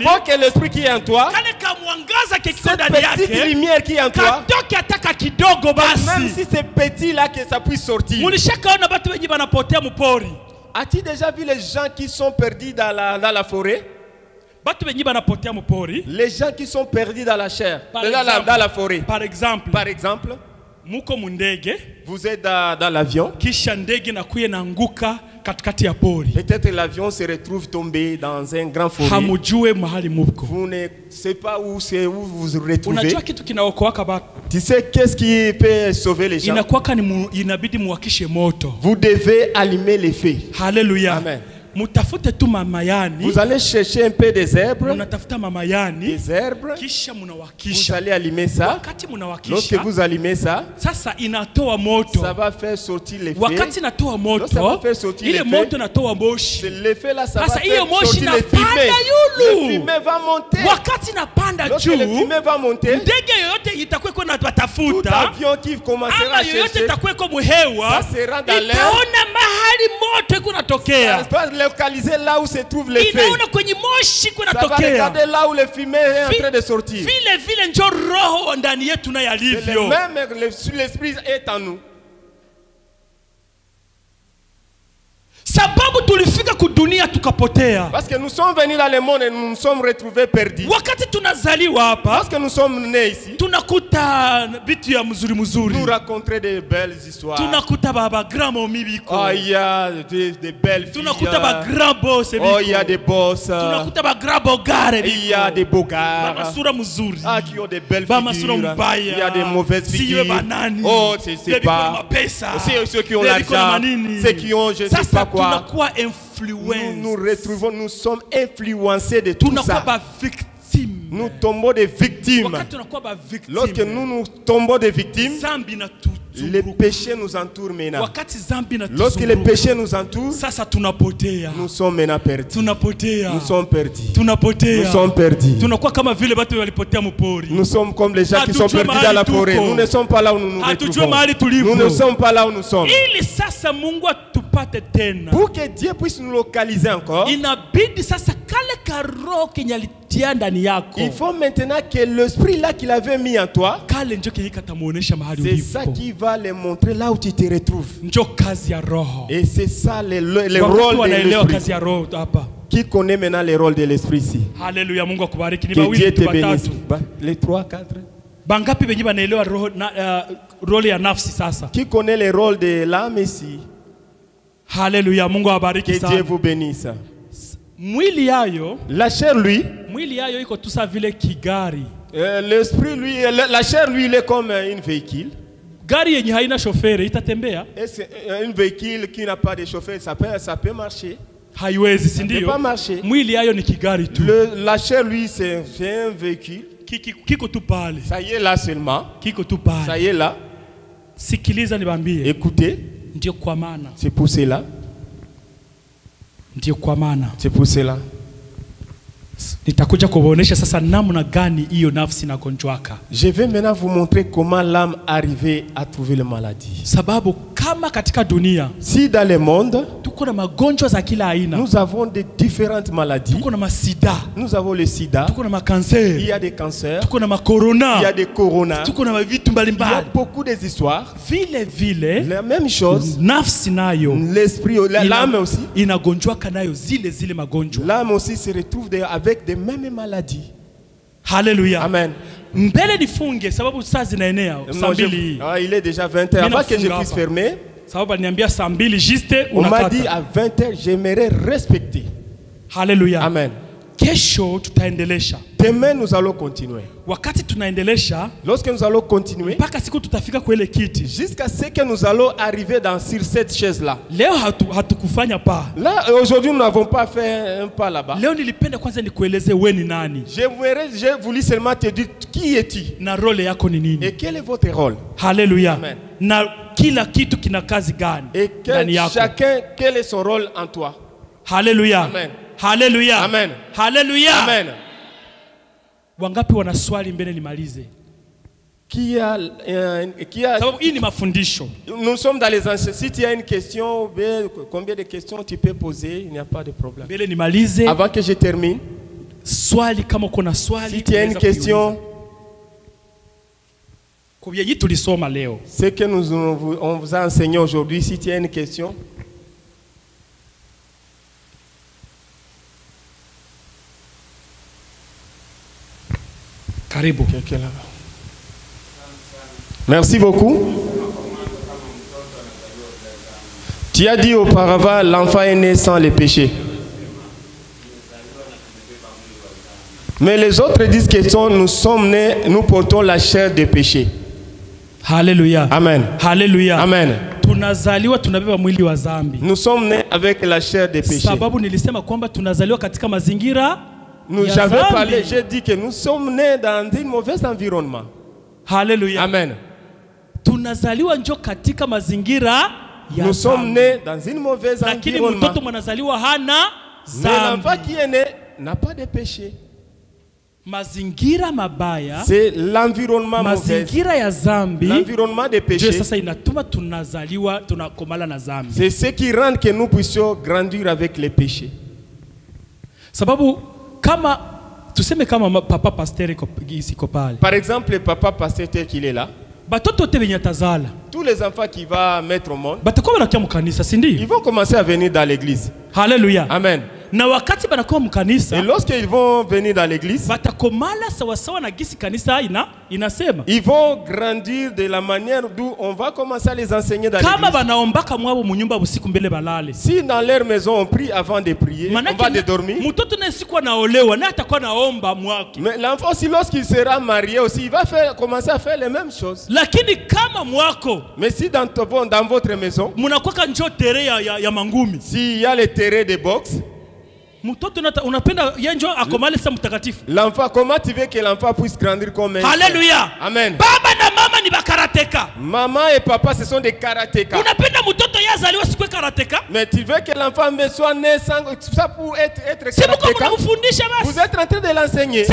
faut que l'esprit qui est en toi, cette petite lumière qui est en toi, même si c'est petit là, que ça puisse sortir. As-tu déjà vu les gens qui sont perdus dans la forêt? Les gens qui sont perdus dans la chair, dans la forêt. Par exemple, muko mundege, vous êtes dans l'avion, kisha ndege nakuye naanguka katikati ya pori. Peut-être l'avion se retrouve tombé dans un grand forêt. Hamujue mahali muko. Vous ne savez pas où vous vous retrouvez. Unajua kitu kinaokoaka batu. Tu sais qu'est-ce qui peut sauver les gens? Inakuwaka ni inabidi muwakishe moto. Vous devez allumer les feux. Hallelujah. Amen. Mutafute tu mamayani. Vous allez chercher un peu des herbes. Munatafuta mamayani. Des herbes. Kisha munawakisha. Vous allez allumer ça. Wakati munawakisha. Lorsque vous allumez ça, sasa inatoa moto. Ça va faire sortir les feux. Wakati inatoa moto, ça va faire sortir ile moto inatoa moshi. C'est l'effet là, ça va sasa faire sortir les fumées. Le fumée va monter. Wakati inapanda lorsque juu, le fumée va monter, ndege yoyote itakuwa na batafuta. Tout avion qui commencera à chercher, yoyote itakuwa muhewa, ça sera dans l'air. Itaona mahali moto iko natokea. Ça va localiser là où se trouve le feu. Inaona kwenye moshi iko natokea. natokea. Ça va regarder là où le fumée est en train de sortir. Vile njo roho ndani yetu na yalivyo. Même l'esprit est en nous. Sababu tulifika kudunia tukapotea. Parce que nous sommes venus dans le monde et nous nous sommes retrouvés perdus. Wakati tunazaliwa hapa, parce que nous sommes nés ici, tunakuta vitu ya mzuri mzuri. Nous raconter de belles histoires. Tunakuta baba grand momi biko. Oh, il y a des belles filles. Tunakuta ba grand boss biko. Oh, il y a des boss. Tunakuta ba grand bogare biko. Il y a des bogards. Ba masura mzuri. Ah, qui ont des belles figures. Il y a des mauvaises figures. Oh, c'est pas. C'est ceux qui ont l'argent. Ceux qui ont je sais pas quoi. Nous sommes influencés de tout ça. Nous tombons des victimes. Lorsque nous tombons des victimes, les péchés nous entourent maintenant. Lorsque les péchés nous entourent, nous sommes maintenant perdus. Nous sommes perdus. Nous sommes perdus. Nous sommes comme les gens qui sont perdus dans la forêt. Nous ne sommes pas là où nous nous retrouvons. Nous ne sommes pas là où nous sommes. Pour que Dieu puisse nous localiser encore, il faut maintenant que l'esprit là qu'il avait mis en toi, c'est ça qui va les montrer là où tu te retrouves. Et c'est ça le rôle de l'esprit. Qui connaît maintenant les rôles de l'esprit ici? Alléluia, Mungu akubariki. Que Dieu te bénisse. Les 3, 4. Bangapi wengi wanaelewa role ya nafsi sasa? Qui connaît les rôles de l'âme ici? Alléluia, Mungu awabariki sana. Que Dieu vous bénisse. Mwili yayo, la chair lui, mwili yayo iko tu sa vile kigari. L'esprit lui, la chair lui, il est comme une véhicule. Gari yenye haina chauffeur itatembea? Est-ce un véhicule qui n'a pas de chauffeur, ça peut marcher? Haiwezi, si ndio? Ça peut pas marcher. Mwili yayo ni kigari tu. La chair lui, c'est un véhicule. Kiko tu pale. Ça y est là seulement. Kiko tu pale. Ça y est là. Sikiliza nibambie. Écoutez. Ndio kwa maana. C'est pour cela. Ndio kwa maana. C'est pour cela. Nitakuja kuwaonesha sasa namna gani hiyo nafsi inagonjwaka. Je vais maintenant vous montrer comment l'âme arrivait à trouver la maladie. Sababu kama katika dunia, si dans le monde, tuko na magonjwa za kila aina. Nous avons de différentes maladies. Tuko na masida. Nous avons le sida. Tuko na makanser. Il y a des cancers. Tuko na makorona. Il y a des corona. Tuko na vitu mbalimbali. Il y a beaucoup des histoires. Vile la même chose. Nafsi nayo. L'esprit, l'âme aussi. Inagonjwaka nayo zile magonjwa. L'âme aussi se retrouve avec des mêmes maladies. Hallelujah. Amen. Mbele nifunge sababu saa zinaenea saa mbili. Il est déjà 20h. Avant que je puisse fermer, sababu aliniambia saa mbili juste unakata. On m'a dit à 20h j'aimerais respecter. Hallelujah. Amen. Kesho tutaendelesha. Demain nous allons continuer. Wakati tunaendelesha, lorsque nous allons continuer, mpaka siku tutafika kwa ile kiti, jusqu'à ce que nous allons arriver sur cette chaise là. Leo hatukufanya pas. Là aujourd'hui nous n'avons pas fait un pas là-bas. Leo nilipenda kwanza nikueleze wewe ni nani. J'ai voulu seulement te dire qui es-tu na role yako ni nini. Et quel est votre rôle? Hallelujah. Amen. Na kila kitu kina kazi gani? Et chacun quel est son rôle en toi? Hallelujah. Amen. Hallelujah. Amen. Hallelujah. Amen. Wangapi wana swali mbele nimalize? Qui a sababu hii ni mafundisho. Nous sommes dans les enseignements. Si tu as une question, combien de questions tu peux poser, il n'y a pas de problème. Mbele nimalize. Avant que je termine. Swali kama kuna swali. Si tu as une question. Kubiye tulisoma leo. Ce que on vous a enseigné aujourd'hui, si tu as une question. Karibu. Quelqu'un là-bas. Merci beaucoup. Tu as dit auparavant, l'enfant est né sans les péchés. Mais les autres disent que nous sommes nés, nous portons la chair des péchés. Alléluia. Amen. Alléluia. Amen. Tunazaliwa tunabeba mwili wa dhambi. Nous sommes nés avec la chair des péchés. Sababu nilisema kwamba tunazaliwa katika mazingira. J'avais parlé, j'ai dit que nous sommes nés dans un mauvais environnement. Alléluia. Amen. Tunazaliwa njo katika mazingira. Nous sommes nés dans une mauvaise environnement. Lakini mtoto mwanazaliwa hana dhambi. Mais l'enfant qui est né n'a pas de péché. Mazingira mabaya, c'est l'environnement mauvais. Mazingira ya zambi, l'environnement des péchés. Sasa inatuma tunazaliwa tunakomala na zambi. C'est ce qui rend que nous puissions grandir avec les péchés. Sababu kama tuseme kama papa pasteur iko pale. Par exemple, le papa pasteur qui est là. Batoto te benyatazala. Tous les enfants qui va mettre au monde. Batakuwa banakia mukanisa, si ndio? Ils vont commencer à venir dans l'église. Alléluia. Amen. Na wakati banakuwa mukanisa, et lorsqu'ils vont venir dans l'église, batakomala sawa sawa na gisi kanisa inasema. Ils vont grandir de la manière d'où on va commencer à les enseigner dans l'église. Kama banaombaka mwabo munyumba busiku mbele balale. Si dans leur maison on prie avant de prier, on va de dormir. Mtoto na siku naolewa na atakuwa naomba mwake. Mais l'enfant aussi lorsqu'il sera marié aussi, il va commencer à faire les mêmes choses. Lakini kama mwako, mais si dans votre maison, munakuwa njo tere ya mangumi. S'il y a le terrain de boxe, l'enfant, comment tu veux que l'enfant puisse grandir comme un? Alléluia. Amen. Baba na mama ni bakarateka. Maman et papa ce sont des karatékas. Mais tu veux que l'enfant soit né sans ça pour être karatéka? Vous êtes en train de l'enseigner.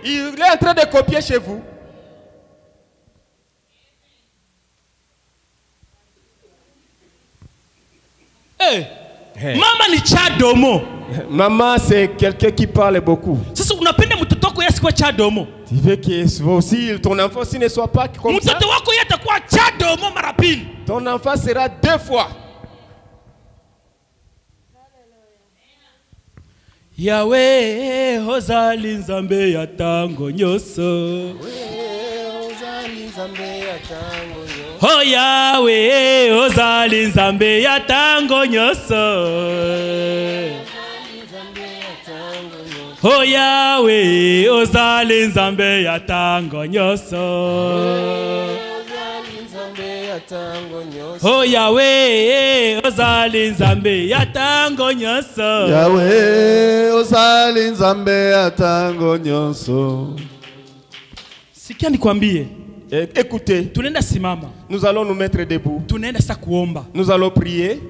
Il est en train de copier chez vous. Hey. Mama ni chadomo. Maman c'est quelqu'un qui parle beaucoup. Sasa unapenda mtoto wako yasikuwa chadomo. Tu veux que aussi ton enfant aussi ne soit pas comme ça. Mtoto wako yatakuwa chadomo mara pili. Ton enfant sera 2 fois. Yahweh ozali nzambe ya tango nyoso. Oh Yahweh ozali nzambe ya tango nyoso. Oh Yahweh ozali nzambe ya tango nyoso. Oh Yahweh ozali nzambe ya tango nyoso. Yahweh ozali nzambe ya tango nyoso. Sikia nikwambie. Écoutez, nous allons nous mettre debout. Nous allons prier.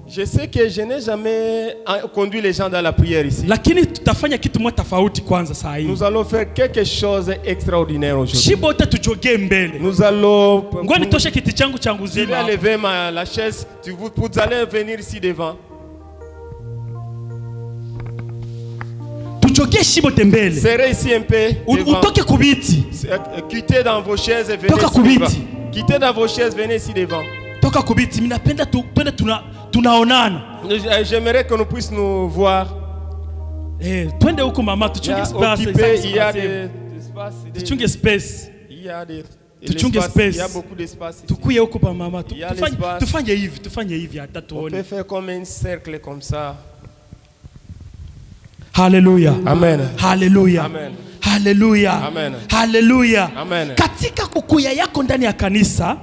Je sais que je n'ai jamais conduit les gens dans la prière ici. Nous allons faire quelque chose d'extraordinaire aujourd'hui. Nous allons lever la chaise. Vous allez venir ici devant. Serrez ici un peu. Quittez dans vos chaises et venez ici devant. Quittez dans vos chaises, venez ici devant. J'aimerais que nous puissions nous voir. Il y a beaucoup d'espace. On peut faire comme un cercle comme ça. Hallelujah. Amen. Hallelujah. Amen. Hallelujah. Amen. Hallelujah. Amen. Katika kukuya yako ndani ya kanisa,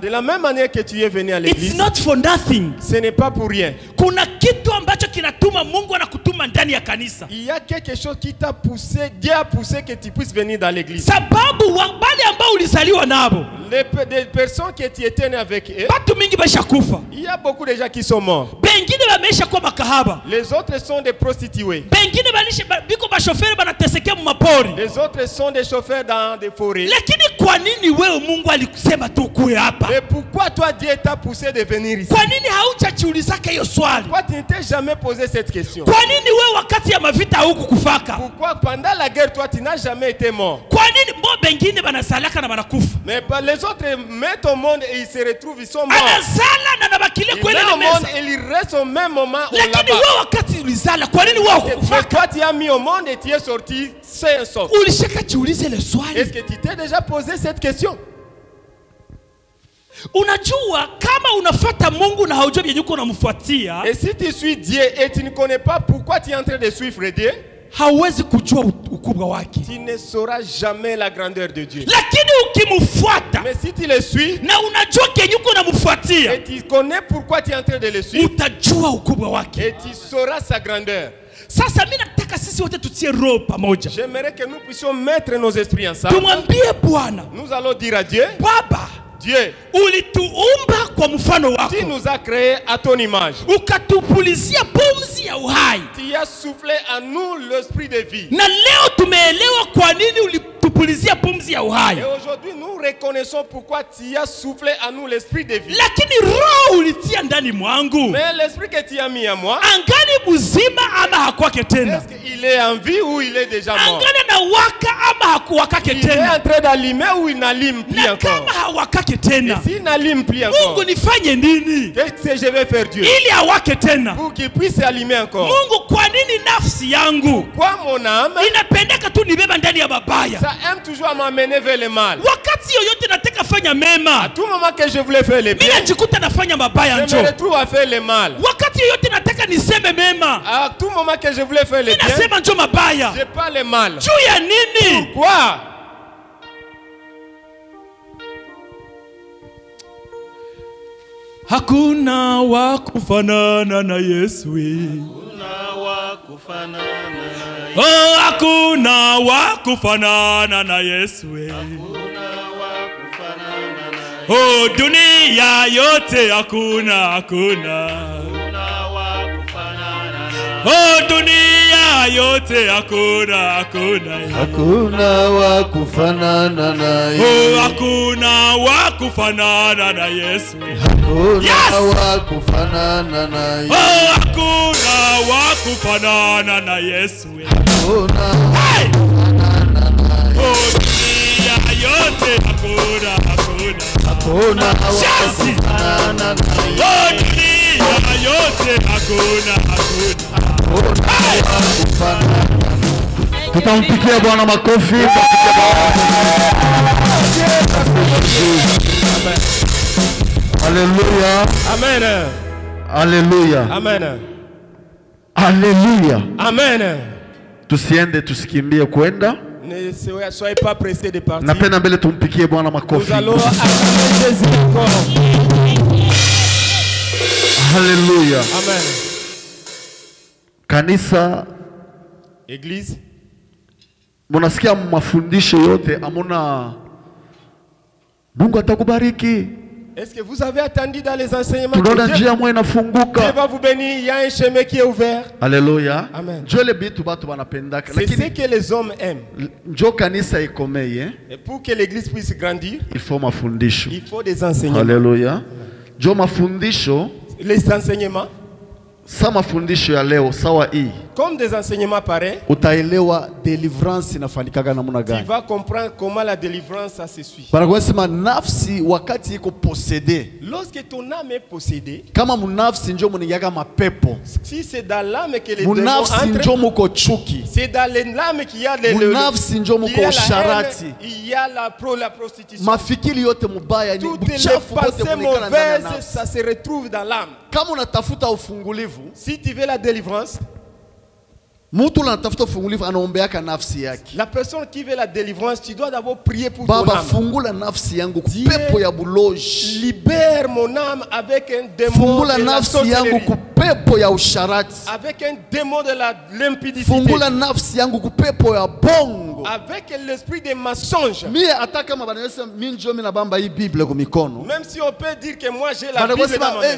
de la même manière que tu es venu à l'église, it's not for nothing. Ce n'est pas pour rien. Kuna kitu ambacho kinatuma Mungu anakutuma ndani ya kanisa. Il y a quelque chose qui t'a poussé, Dieu a poussé que tu puisses venir dans l'église. Sababu wale ambao ulizaliwa nabo, les personnes qui étaient nées avec eux, batu mingi bashakufa. Il y a beaucoup de gens qui sont morts. Bengine bamesha kwa makahaba. Les autres sont des prostituées. Bengine biko bashoferi banatesekea mu mapori. Les autres sont des chauffeurs dans des forêts. Lakini kwa nini wewe Mungu alikusema tu kuwe hapa? Mais pourquoi toi Dieu t'a poussé de venir ici? Kwa nini haujajiulizaka hiyo swali? Pourquoi tu ne t'es jamais posé cette question? Kwa nini wewe wakati ya mavita hukufaka? Pourquoi pendant la guerre toi tu n'as jamais été mort? Kwa nini mbo bengine banasalaka na banakufa? Mais les autres mettent au monde et ils se retrouvent, ils sont morts. Anazala na nabakilia kwenda au monde et ils restent au même moment on l'a mais toi tu as mis au monde et tu es sorti sain et sauf. Est-ce que tu t'es déjà posé cette question? Et si tu suis Dieu et tu ne connais pas pourquoi tu es en train de suivre Dieu, tu ne sauras jamais la grandeur de Dieu. Mais si tu le suis et tu connais pourquoi tu es en train de le suivre, et tu sauras sa grandeur. J'aimerais que nous puissions mettre nos esprits ensemble. Nous allons dire à Dieu, Dieu, tu nous as créés à ton image. Tu as soufflé à nous l'esprit de vie. Et aujourd'hui nous reconnaissons pourquoi tu as soufflé à nous l'esprit de vie. Mais l'esprit que tu as mis à moi, est-ce qu'il est en vie ou il est déjà mort? Il est en train d'allumer ou il n'allume plus encore? Et s'il n'allume plus encore, qu'est-ce que je vais faire Dieu pour qu'il puisse allumer encore? Pourquoi mon âme ça aime toujours à m'amener vers le mal? À tout moment que je voulais faire le bien, je me retrouve à faire le mal. À tout moment que je voulais faire le bien, je parle le mal. Pourquoi? Hakuna wa kufanana na Yesu. Oh, hakuna wa kufanana na Yesu. Oh, dunia yote hakuna. Oh, dunia yote hakuna. Hakuna wa kufanana na Yesu. Oh, hakuna wa kufanana na Yesu. Hakuna wa kufanana na Yesu. Oh, hakuna wa kufanana na Yesu. Hakuna oh, dunia yote hakuna. Hakuna wa kufanana na Yesu. Oh, dunia yote hakuna. Tutampigia Bwana makofi. Alléluia. Amen. Alléluia. Amen. Alléluia. Amen. Tusiende tusikimbie kwenda. Ne soyez pas pressés de partir. Napenda mbele tumpigie Bwana makofi. Nous allons acclamer Jésus encore. Alléluia. Amen. Kanisa, Église, munasikia mafundisho yote amuna Mungu atakubariki. Est-ce que vous avez attendu dans les enseignements Dieu Dieu va vous bénir, il y a un chemin qui est ouvert. Alléluia. Amen. C'est ce que les hommes aiment. Et pour que l'église puisse grandir, il faut des enseignements. Alléluia. Les enseignements, sama fundisho ya leo sawa hii. Comme des enseignements pareils, utaelewa deliverance inafanyikaga namna gani. Tu vas comprendre comment la délivrance ça se suit. Banakwasema nafsi wakati iko possédé. Lorsque ton âme est possédée, kama munafsi ndio muniyaga mapepo. Si c'est dans l'âme que les démons munafsi ndio muko chuki. C'est dans l'âme qu'il y a les munafsi ndio muko sharati. Il y a la prostitution. Mafikiri yote mubaya ni uchafu wote mauvaises, ça se retrouve dans l'âme. Kama unatafuta ufungulivu, si tu veux la délivrance, la personne qui veut la délivrance, tu dois d'abord prier pour ton âme. Libère mon âme avec un démon de la sorcellerie, avec un démon de l'impudicité, avec l'esprit des mensonges. Même si on peut dire que moi j'ai la Bible dans ma main,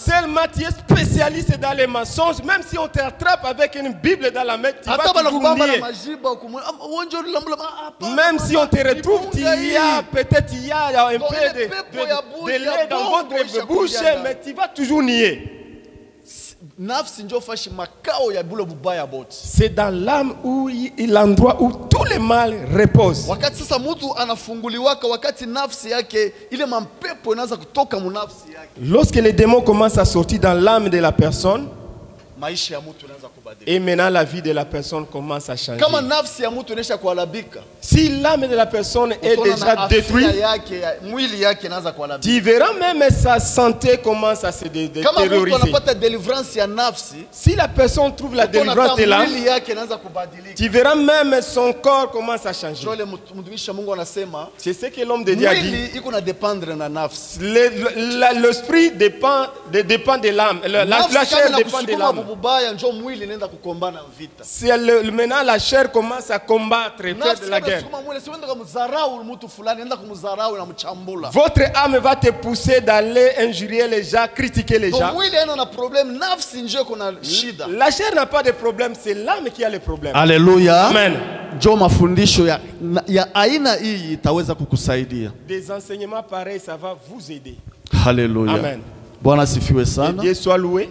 tellement tu es spécialiste dans les mensonges, même si on t'attrape avec une Bible dans la main, tu vas toujours nier. Même si on te retrouve, peut-être il y a un peu de lait dans votre bouche, mais tu vas toujours nier. C'est dans l'âme où l'endroit où tout le mal repose. Lorsque les démons commencent à sortir dans l'âme de la personne, et maintenant la vie de la personne commence à changer. Si l'âme de la personne est déjà détruite, tu verras même sa santé commence à se détérioriser. Si la personne trouve la délivrance de l'âme, tu verras même son corps commence à changer. C'est ce que l'homme de Dieu a dit. L'esprit dépend de l'âme. La chair dépend de l'âme. Si maintenant la chair commence à combattre, faire de la guerre, votre âme va te pousser d'aller injurier les gens, critiquer les gens. La chair n'a pas de problème, c'est l'âme qui a le problème. Alléluia. Amen. Des enseignements pareils, ça va vous aider. Alléluia. Amen. Bwana sifiwe Que sana. Dieu soit loué.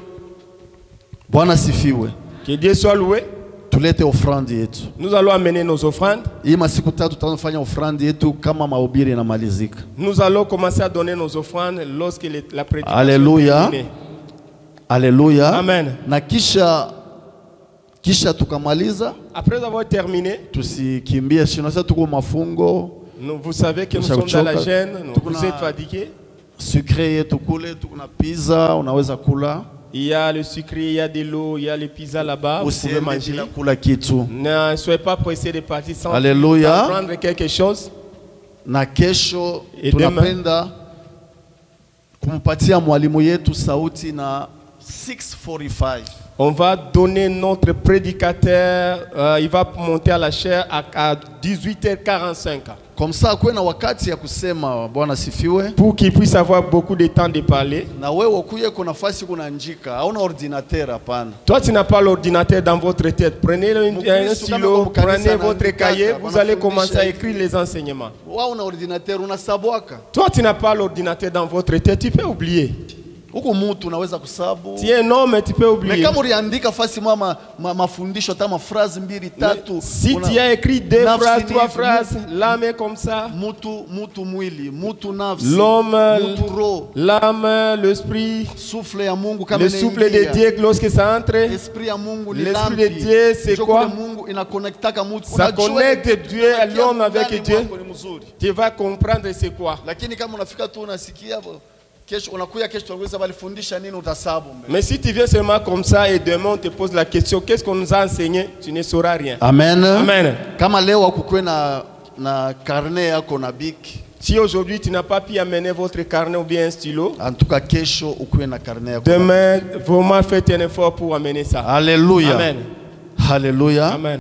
Bwana sifiwe. Que Dieu soit loué. Tulete offrande yetu. Nous allons amener nos offrandes. Hii masiku tatu tutafanya offrande yetu kama mahubiri yanamalizika. Nous allons commencer à donner nos offrandes lorsque la prédication Alléluia. est terminée. Alléluia. Amen. Na kisha tukamaliza. Après avoir terminé, tusikimbie shinasa tuko mafungo. Vous savez que nous sommes dans la gêne, vous êtes fatigués. Sucré yetu kule, tukuna pizza, unaweza kula. Il y a le sucré, il y a de l'eau, il y a les pizzas là-bas. Vous pouvez manger. Ne soyez pas pressés de partir sans prendre quelque chose. Na kesho tunapenda kumpatia mwalimu yetu sauti na 6:45. On va donner notre prédicateur, il va monter à la chaire à 18h45. Comme ça, kwa na wakati ya kusema Bwana sifiwe. Pour qu'il puisse avoir beaucoup de temps de parler. Na wewe ukuye kuna nafasi kuna njika, hauna ordinateur hapana. Toi tu n'as pas l'ordinateur dans votre tête. Prenez un stylo, prenez votre cahier, vous allez commencer à écrire les enseignements. Wewe una ordinateur unasabwaka. Toi tu n'as pas l'ordinateur dans votre tête, tu peux oublier. Huko mtu unaweza kusabu. Tu es un homme, tu peux oublier. Mais kama uliandika fasi mafundisho hata mafrazi mbili tatu. Si tu as écrit 2 phrases, 3 phrases, l'âme est comme ça. Mutu mwili, mutu nafsi. L'homme, mutu roho. L'âme, l'esprit. Souffle ya Mungu kama le souffle de Dieu lorsque ça entre. L'esprit ya Mungu ni lampi. L'esprit de Dieu c'est quoi? Mungu inaconnectaka mtu. Ça connecte Dieu à l'homme avec Dieu. Tu vas comprendre c'est quoi. Lakini kama unafika tu unasikia mais si tu viens seulement comme ça et demain on te pose la question, qu'est-ce qu'on nous a enseigné, tu ne sauras rien. Amen. Amen. Kama leo akukwe na carnet yako na bic. Si aujourd'hui tu n'as pas pu amener votre carnet ou bien un stylo, en tout cas kesho ukwe na carnet yako. Demain, vraiment faites un effort pour amener ça. Alléluia. Amen. Alléluia. Amen.